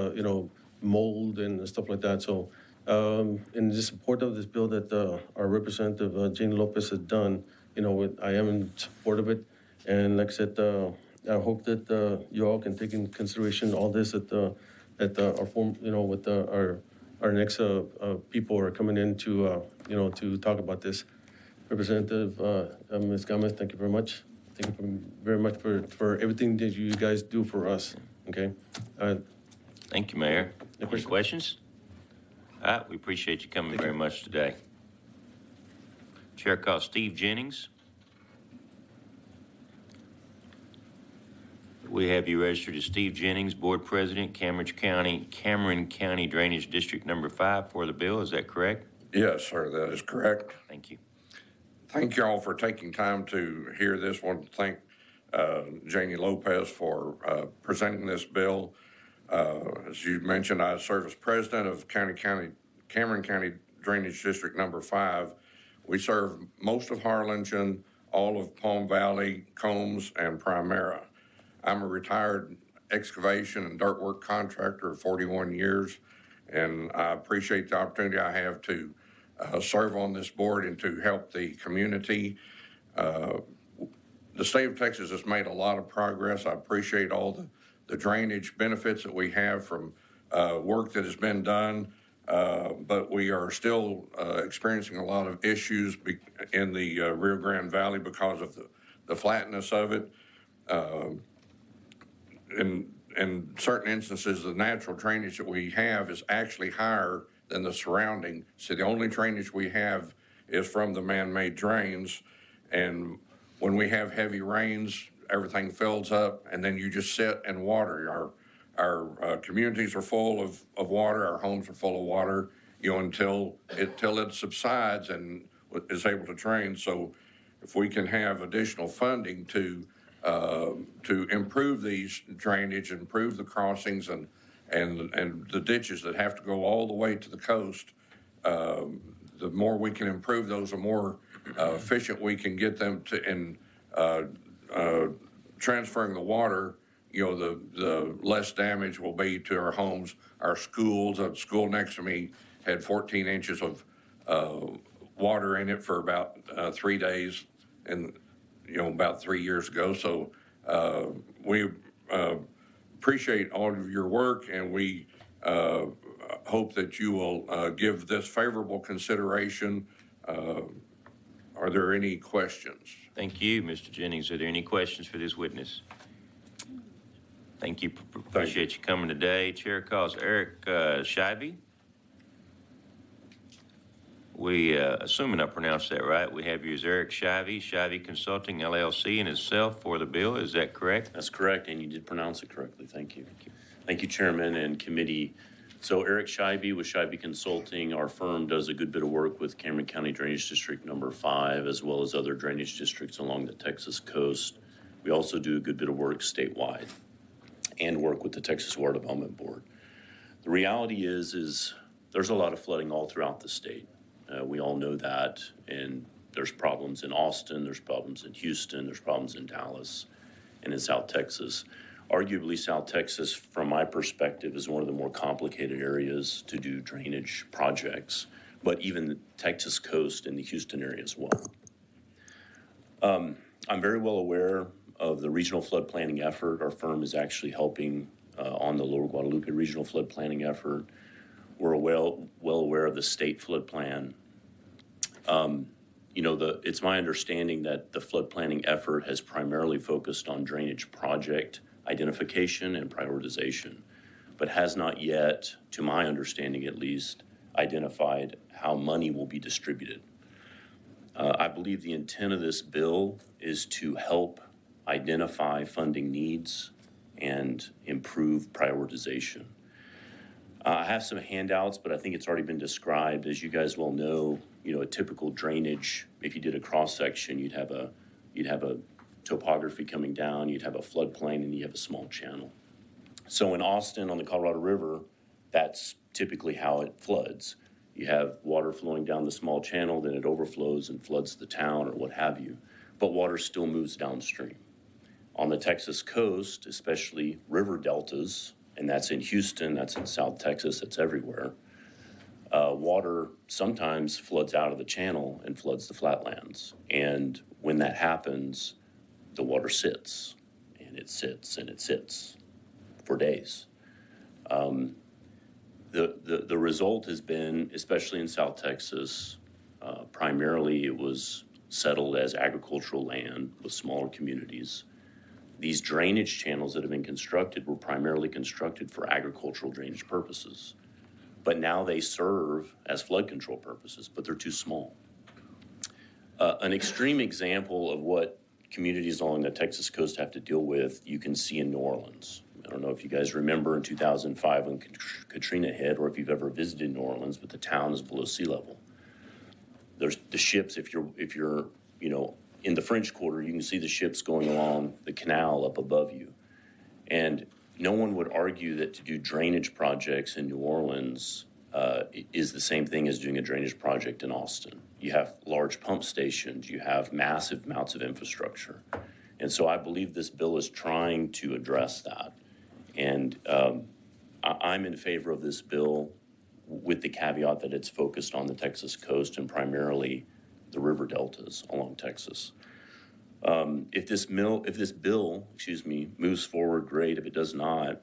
mold and stuff like that. So in the support of this bill that our representative, Jane Lopez, has done, I am in support of it. And like I said, I hope that you all can take into consideration all this at our form, with our next people are coming in to, to talk about this. Representative Ms. Gomez, thank you very much. Thank you very much for everything that you guys do for us, okay? Thank you, Mayor. Any questions? All right, we appreciate you coming very much today. Chair calls Steve Jennings. We have you registered as Steve Jennings, Board President, Cameron County Drainage District Number 5 for the bill. Is that correct? Yes, sir, that is correct. Thank you. Thank you all for taking time to hear this. I want to thank Janie Lopez for presenting this bill. As you mentioned, I serve as president of Cameron County Drainage District Number 5. We serve most of Harlingen, all of Palm Valley, Combs, and Primera. I'm a retired excavation and dirt work contractor of 41 years, and I appreciate the opportunity I have to serve on this board and to help the community. The state of Texas has made a lot of progress. I appreciate all the drainage benefits that we have from work that has been done, but we are still experiencing a lot of issues in the Rio Grande Valley because of the flatness of it. In certain instances, the natural drainage that we have is actually higher than the surrounding. So the only drainage we have is from the man-made drains. And when we have heavy rains, everything fills up, and then you just sit and water. Our communities are full of water. Our homes are full of water, until it subsides and is able to drain. So if we can have additional funding to improve these drainage, improve the crossings and the ditches that have to go all the way to the coast, the more we can improve those, the more efficient we can get them to, and transferring the water, the less damage will be to our homes, our schools. A school next to me had 14 inches of water in it for about 3 days, and about 3 years ago. So we appreciate all of your work, and we hope that you will give this favorable consideration. Are there any questions? Thank you, Mr. Jennings. Are there any questions for this witness? Thank you. Appreciate you coming today. Chair calls Eric Shivey. We, assuming I pronounced that right, we have you as Eric Shivey, Shivey Consulting LLC, and himself for the bill. Is that correct? That's correct, and you did pronounce it correctly. Thank you. Thank you, Chairman and committee. So Eric Shivey with Shivey Consulting, our firm does a good bit of work with Cameron County Drainage District number 5, as well as other drainage districts along the Texas coast. We also do a good bit of work statewide and work with the Texas Water Development Board. The reality is there's a lot of flooding all throughout the state. We all know that, and there's problems in Austin, there's problems in Houston, there's problems in Dallas, and in South Texas. Arguably, South Texas, from my perspective, is one of the more complicated areas to do drainage projects, but even the Texas coast and the Houston area as well. I'm very well aware of the regional flood planning effort. Our firm is actually helping on the Lower Guadalupe regional flood planning effort. We're well aware of the state flood plan. It's my understanding that the flood planning effort has primarily focused on drainage project identification and prioritization, but has not yet, to my understanding at least, identified how money will be distributed. I believe the intent of this bill is to help identify funding needs and improve prioritization. I have some handouts, but I think it's already been described. As you guys well know, a typical drainage, if you did a cross-section, you'd have a topography coming down, you'd have a floodplain, and you have a small channel. So in Austin on the Colorado River, that's typically how it floods. You have water flowing down the small channel, then it overflows and floods the town or what have you, but water still moves downstream. On the Texas coast, especially river deltas, and that's in Houston, that's in South Texas, that's everywhere, water sometimes floods out of the channel and floods the flatlands. And when that happens, the water sits, and it sits, and it sits for days. The result has been, especially in South Texas, primarily it was settled as agricultural land with smaller communities. These drainage channels that have been constructed were primarily constructed for agricultural drainage purposes. But now they serve as flood control purposes, but they're too small. An extreme example of what communities along the Texas coast have to deal with, you can see in New Orleans. I don't know if you guys remember in 2005 when Katrina hit, or if you've ever visited New Orleans, but the town is below sea level. There's the ships, if you're in the French Quarter, you can see the ships going along the canal up above you. And no one would argue that to do drainage projects in New Orleans is the same thing as doing a drainage project in Austin. You have large pump stations, you have massive amounts of infrastructure. And so I believe this bill is trying to address that. And I'm in favor of this bill with the caveat that it's focused on the Texas coast and primarily the river deltas along Texas. If this bill moves forward, great. If it does not,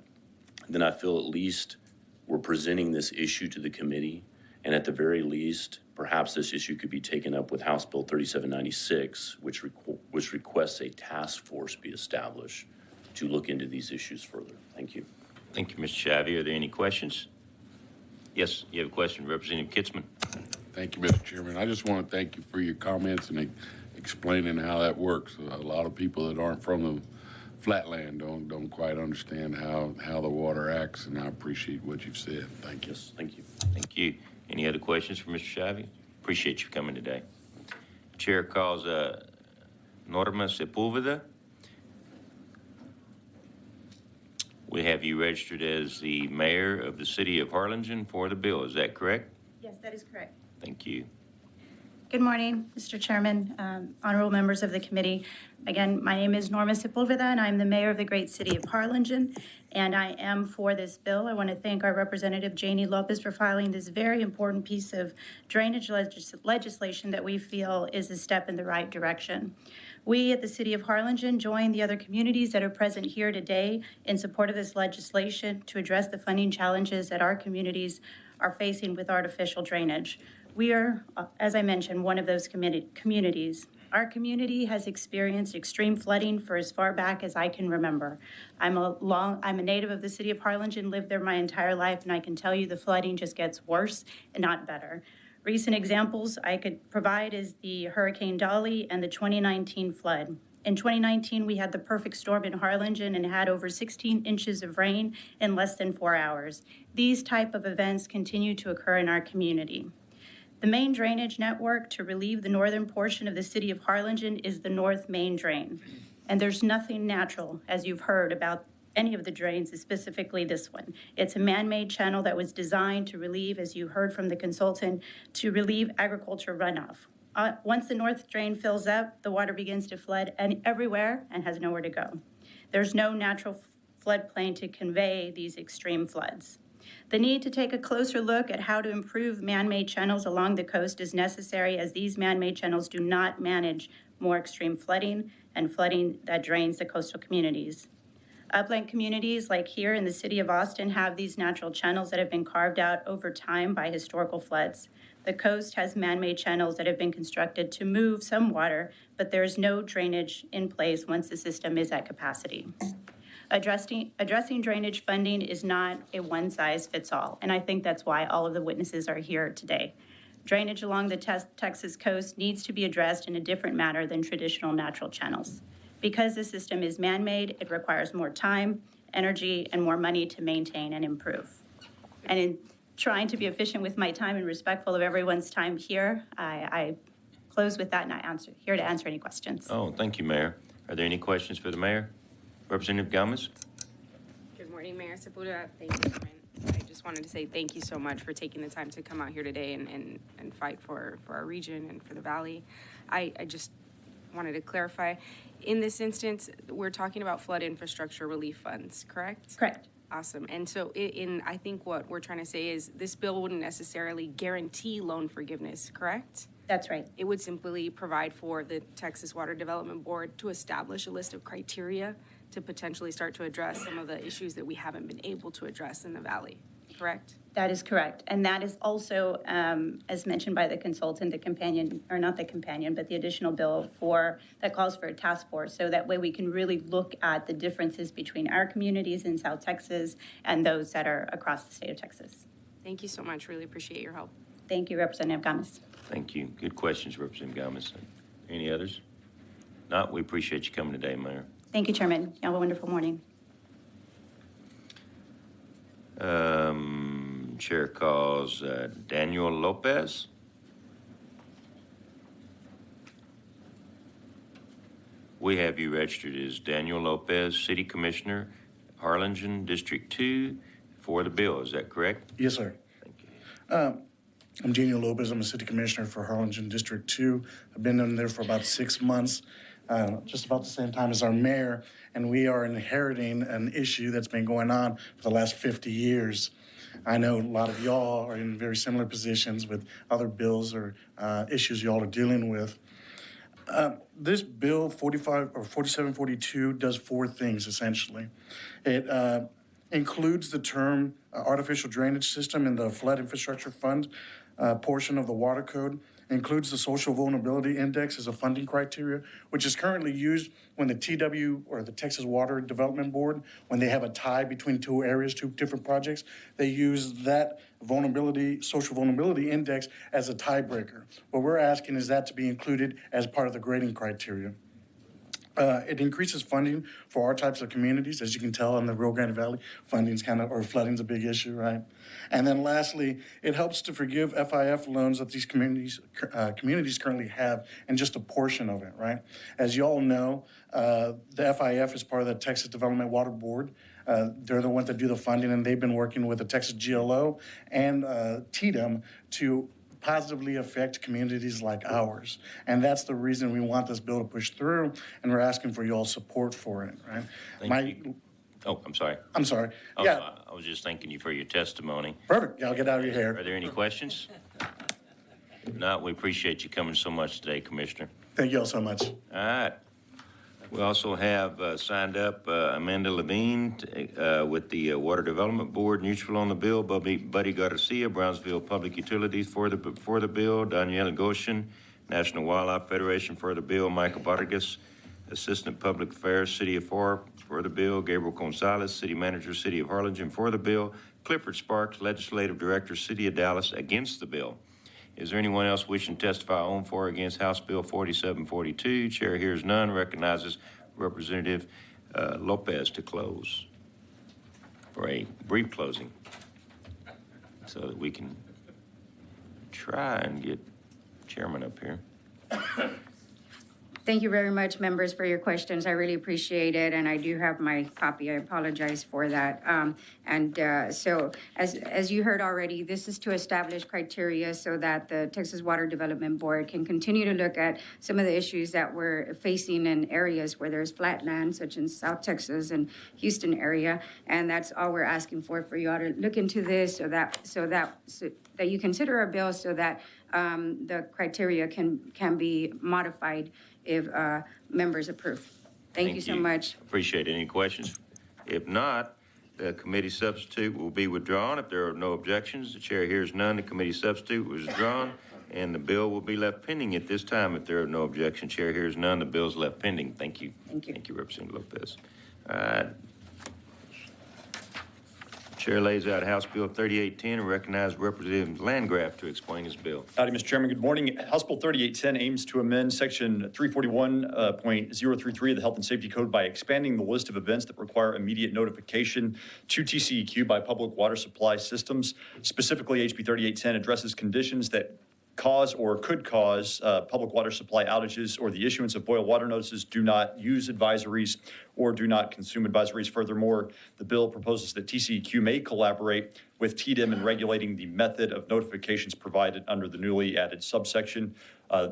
then I feel at least we're presenting this issue to the committee, and at the very least, perhaps this issue could be taken up with House Bill 3796, which requests a task force be established to look into these issues further. Thank you. Thank you, Mr. Shivey. Are there any questions? Yes, you have a question, Representative Kitzman. Thank you, Mr. Chairman. I just want to thank you for your comments and explaining how that works. A lot of people that aren't from the flatland don't quite understand how the water acts, and I appreciate what you've said. Thank you. Yes, thank you. Thank you. Any other questions for Mr. Shivey? Appreciate you coming today. Chair calls Norma Sepulveda. We have you registered as the mayor of the city of Harlingen for the bill. Is that correct? Yes, that is correct. Thank you. Good morning, Mr. Chairman, honorable members of the committee. Again, my name is Norma Sepulveda, and I'm the mayor of the great city of Harlingen, and I am for this bill. I want to thank our representative, Janie Lopez, for filing this very important piece of drainage legislation that we feel is a step in the right direction. We at the city of Harlingen join the other communities that are present here today in support of this legislation to address the funding challenges that our communities are facing with artificial drainage. We are, as I mentioned, one of those communities. Our community has experienced extreme flooding for as far back as I can remember. I'm a native of the city of Harlingen, lived there my entire life, and I can tell you the flooding just gets worse and not better. Recent examples I could provide is the Hurricane Dolly and the 2019 flood. In 2019, we had the perfect storm in Harlingen and had over 16 inches of rain in less than 4 hours. These type of events continue to occur in our community. The main drainage network to relieve the northern portion of the city of Harlingen is the North Main Drain. And there's nothing natural, as you've heard, about any of the drains, specifically this one. It's a man-made channel that was designed to relieve, as you heard from the consultant, to relieve agriculture runoff. Once the North Drain fills up, the water begins to flood everywhere and has nowhere to go. There's no natural floodplain to convey these extreme floods. The need to take a closer look at how to improve man-made channels along the coast is necessary, as these man-made channels do not manage more extreme flooding and flooding that drains the coastal communities. Upland communities like here in the city of Austin have these natural channels that have been carved out over time by historical floods. The coast has man-made channels that have been constructed to move some water, but there is no drainage in place once the system is at capacity. Addressing drainage funding is not a one-size-fits-all, and I think that's why all of the witnesses are here today. Drainage along the Texas coast needs to be addressed in a different manner than traditional natural channels. Because the system is man-made, it requires more time, energy, and more money to maintain and improve. And in trying to be efficient with my time and respectful of everyone's time here, I close with that, and I'm here to answer any questions. Oh, thank you, Mayor. Are there any questions for the mayor? Representative Gomez? Good morning, Mayor Sepulveda. Thank you. And I just wanted to say thank you so much for taking the time to come out here today and fight for our region and for the Valley. I just wanted to clarify, in this instance, we're talking about flood infrastructure relief funds, correct? Correct. Awesome. And so I think what we're trying to say is this bill wouldn't necessarily guarantee loan forgiveness, correct? That's right. It would simply provide for the Texas Water Development Board to establish a list of criteria to potentially start to address some of the issues that we haven't been able to address in the Valley, correct? That is correct. And that is also, as mentioned by the consultant, the companion, or not the companion, but the additional bill that calls for a task force. So that way we can really look at the differences between our communities in South Texas and those that are across the state of Texas. Thank you so much. Really appreciate your help. Thank you, Representative Gomez. Thank you. Good questions, Representative Gomez. Any others? Not, we appreciate you coming today, Mayor. Thank you, Chairman. You have a wonderful morning. Chair calls Daniel Lopez. We have you registered as Daniel Lopez, City Commissioner, Harlingen, District 2, for the bill. Is that correct? Yes, sir. Thank you. I'm Daniel Lopez. I'm a city commissioner for Harlingen District 2. I've been in there for about 6 months, just about the same time as our mayor, and we are inheriting an issue that's been going on for the last 50 years. I know a lot of y'all are in very similar positions with other bills or issues y'all are dealing with. This bill 4742 does 4 things essentially. It includes the term artificial drainage system in the flood infrastructure fund portion of the water code, includes the social vulnerability index as a funding criteria, which is currently used when the TW or the Texas Water Development Board, when they have a tie between 2 areas, 2 different projects, they use that social vulnerability index as a tiebreaker. What we're asking is that to be included as part of the grading criteria. It increases funding for our types of communities. As you can tell in the Rio Grande Valley, flooding's a big issue, right? And then lastly, it helps to forgive FIF loans that these communities currently have, and just a portion of it, right? As you all know, the FIF is part of the Texas Development Water Board. They're the ones that do the funding, and they've been working with the Texas GLO and TDM to positively affect communities like ours. And that's the reason we want this bill to push through, and we're asking for y'all's support for it, right? Thank you. Oh, I'm sorry. I'm sorry. Oh, Yeah, no, I was just thanking you for your testimony. perfect. Y'all get out of your hair. Are there any questions? If not, we appreciate you coming so much today, Commissioner. Thank y'all so much. All right. We also have signed up Amanda Levine with the Water Development Board, neutral on the bill. Buddy Garcia, Brownsville Public Utilities for the bill. Danielle Goshen, National Wildlife Federation for the bill. Michael Vargas, Assistant Public Affairs, City of FAR for the bill. Gabriel Gonzalez, City Manager, City of Harlingen for the bill. Clifford Sparks, Legislative Director, City of Dallas, against the bill. Is there anyone else wishing to testify on for or against House Bill 4742? Chair hears none, recognizes Representative Lopez to close for a brief closing so that we can try and get Chairman up here. Thank you very much, members, for your questions. I really appreciate it, and I do have my copy. I apologize for that. So as you heard already, this is to establish criteria so that the Texas Water Development Board can continue to look at some of the issues that we're facing in areas where there's flat land, such in South Texas and Houston area. And that's all we're asking for you all to look into this so that you consider a bill so that the criteria can be modified if members approve. Thank you so much. Appreciate it. Any questions? If not, the committee substitute will be withdrawn. If there are no objections, the chair hears none. The committee substitute was withdrawn, and the bill will be left pending at this time. If there are no objections, chair hears none. The bill is left pending. Thank you. Thank you. Thank you, Representative Lopez. All right. Chair lays out House Bill 3810 and recognizes Representative Landgraf to explain his bill. Howdy, Mr. Chairman. Good morning. House Bill 3810 aims to amend Section 341.033 of the Health and Safety Code by expanding the list of events that require immediate notification to TCEQ by public water supply systems. Specifically, HB 3810 addresses conditions that cause or could cause public water supply outages or the issuance of boil water notices, do not use advisories, or do not consume advisories. Furthermore, the bill proposes that TCEQ may collaborate with TDM in regulating the method of notifications provided under the newly added subsection. I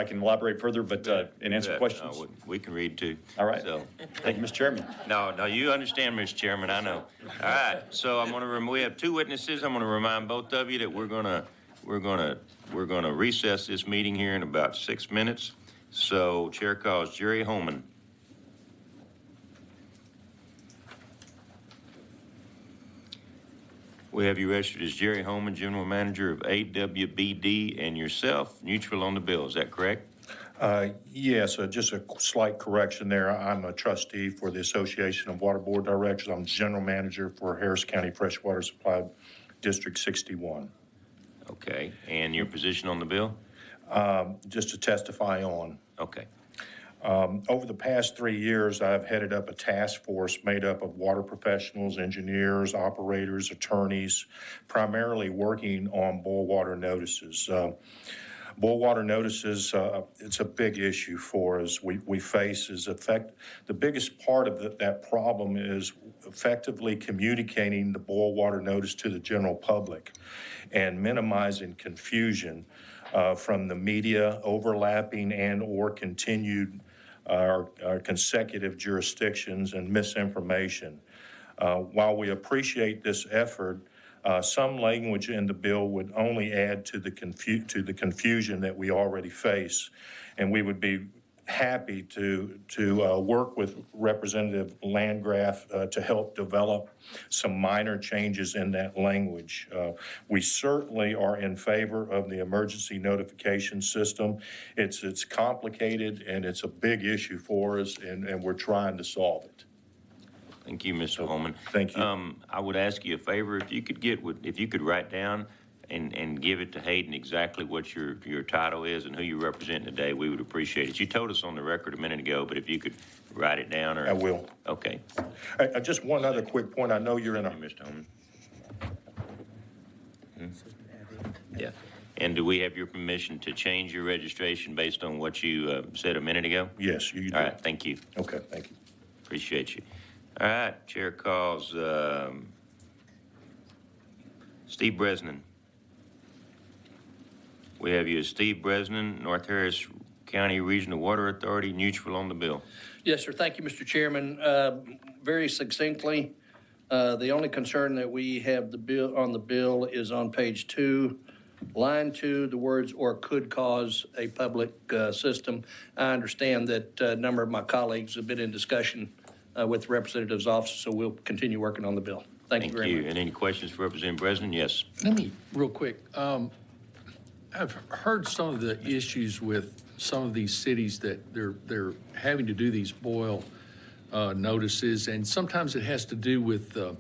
can elaborate further, but and answer questions. No, we can read too. All right. So, thank you, Mr. Chairman. No, you understand, Mr. Chairman. I know. All right. So we have two witnesses. I'm going to remind both of you that we're going to recess this meeting here in about 6 minutes. So chair calls Jerry Holman. We have you registered as Jerry Holman, General Manager of AWBD, and yourself, neutral on the bill. Is that correct? Yes, just a slight correction there. I'm a trustee for the Association of Water Board Directors. I'm General Manager for Harris County Freshwater Supply District 61. Okay, and your position on the bill? Just to testify on. Okay. Over the past 3 years, I've headed up a task force made up of water professionals, engineers, operators, attorneys, primarily working on boil water notices. Boil water notices, it's a big issue for us. We face the biggest part of that problem is effectively communicating the boil water notice to the general public and minimizing confusion from the media overlapping and or continued our consecutive jurisdictions and misinformation. While we appreciate this effort, some language in the bill would only add to the confusion that we already face, and we would be happy to work with Representative Landgraf to help develop some minor changes in that language. We certainly are in favor of the emergency notification system. It's complicated and it's a big issue for us, and we're trying to solve it. Thank you, Mr. Holman. Thank you. I would ask you a favor, if you could write down and give it to Hayden exactly what your title is and who you represent today, we would appreciate it. You told us on the record a minute ago, but if you could write it down or... I will. Okay. Just one other quick point. I know you're in a... Mr. Holman. Yeah. And do we have your permission to change your registration based on what you said a minute ago? Yes, you do. All right, thank you. Okay, thank you. Appreciate you. All right, chair calls Steve Bresnan. We have you as Steve Bresnan, North Harris County Regional Water Authority, neutral on the bill. Yes, sir. Thank you, Mr. Chairman. Very succinctly, the only concern that we have on the bill is on page 2, line 2, the words "or could cause a public system." I understand that a number of my colleagues have been in discussion with the representative's office, so we'll continue working on the bill. Thank you very much. And any questions for Representative Bresnan? Yes. Let me, real quick, I've heard some of the issues with some of these cities that they're having to do these boil notices, and sometimes it has to do with the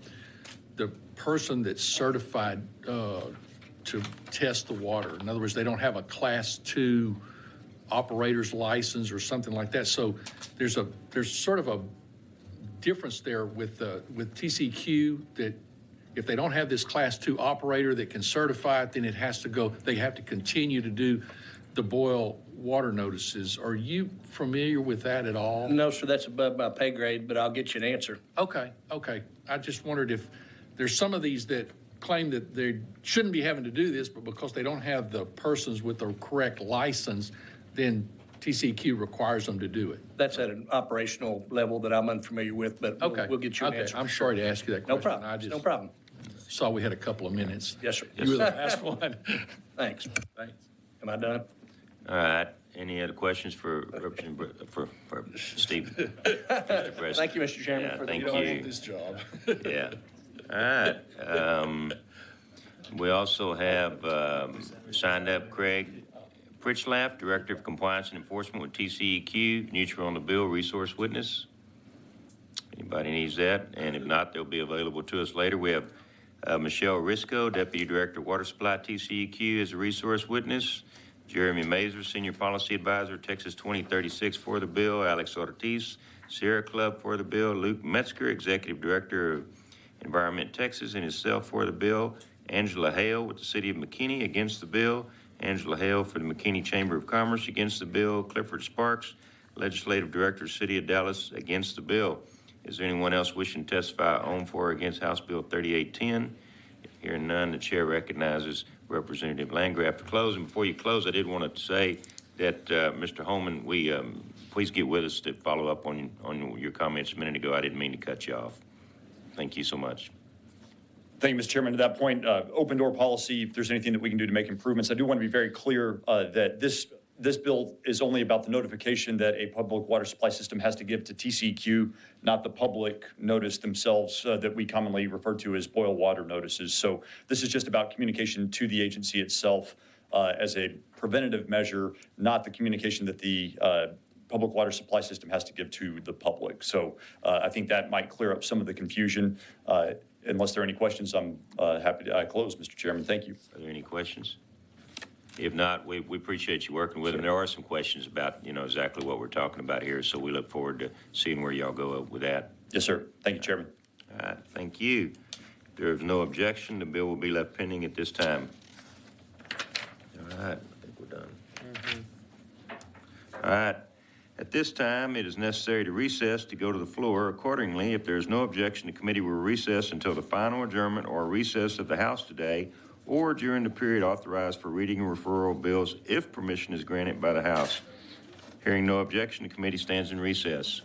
person that's certified to test the water. In other words, they don't have a Class 2 operator's license or something like that. So there's sort of a difference there with TCEQ, that if they don't have this Class 2 operator that can certify it, then it has to go, they have to continue to do the boil water notices. Are you familiar with that at all? No, sir, that's above my pay grade, but I'll get you an answer. Okay. I just wondered if there's some of these that claim that they shouldn't be having to do this, but because they don't have the persons with the correct license, then TCEQ requires them to do it. That's at an operational level that I'm unfamiliar with, but we'll get you an answer. I'm sorry to ask you that question. No problem. No problem. Saw we had a couple of minutes. Yes, sir. You were the last one. Thanks. Am I done? All right. Any other questions for Representative for Steve? Mr. President? Thank you, Mr. Chairman, Yeah, for thank the you. job. Yeah. All right. We also have signed up Craig Pritchlaff, Director of Compliance and Enforcement with TCEQ, neutral on the bill, resource witness. Anybody needs that? And if not, they'll be available to us later. We have Michelle Risco, Deputy Director of Water Supply, TCEQ, as a resource witness. Jeremy Mazer, Senior Policy Advisor, Texas 2036 for the bill. Alex Ortiz, Sierra Club for the bill. Luke Metzger, Executive Director of Environment Texas, and himself for the bill. Angela Hale with the City of McKinney against the bill. Angela Hale for the McKinney Chamber of Commerce against the bill. Clifford Sparks, Legislative Director, City of Dallas, against the bill. Is there anyone else wishing to testify on, for, or against House Bill 3810? Hearing none, the chair recognizes Representative Landgraf to close. And before you close, I did want to say that, Mr. Holman, please get with us to follow up on your comments a minute ago. I didn't mean to cut you off. Thank you so much. Thank you, Mr. Chairman. To that point, open door policy, if there's anything that we can do to make improvements, I do want to be very clear that this bill is only about the notification that a public water supply system has to give to TCEQ, not the public notice themselves that we commonly refer to as boil water notices. So this is just about communication to the agency itself as a preventative measure, not the communication that the public water supply system has to give to the public. So I think that might clear up some of the confusion. Unless there are any questions, I'm happy to close, Mr. Chairman. Thank you. Are there any questions? If not, we appreciate you working with them. There are some questions about, exactly what we're talking about here, so we look forward to seeing where y'all go with that. Yes, sir. Thank you, Chairman. All right, thank you. If there is no objection, the bill will be left pending at this time. All right, I think we're done. All right. At this time, it is necessary to recess to go to the floor. Accordingly, if there is no objection, the committee will recess until the final adjournment or recess of the House today, or during the period authorized for reading and referral of bills if permission is granted by the House. Hearing no objection, the committee stands in recess.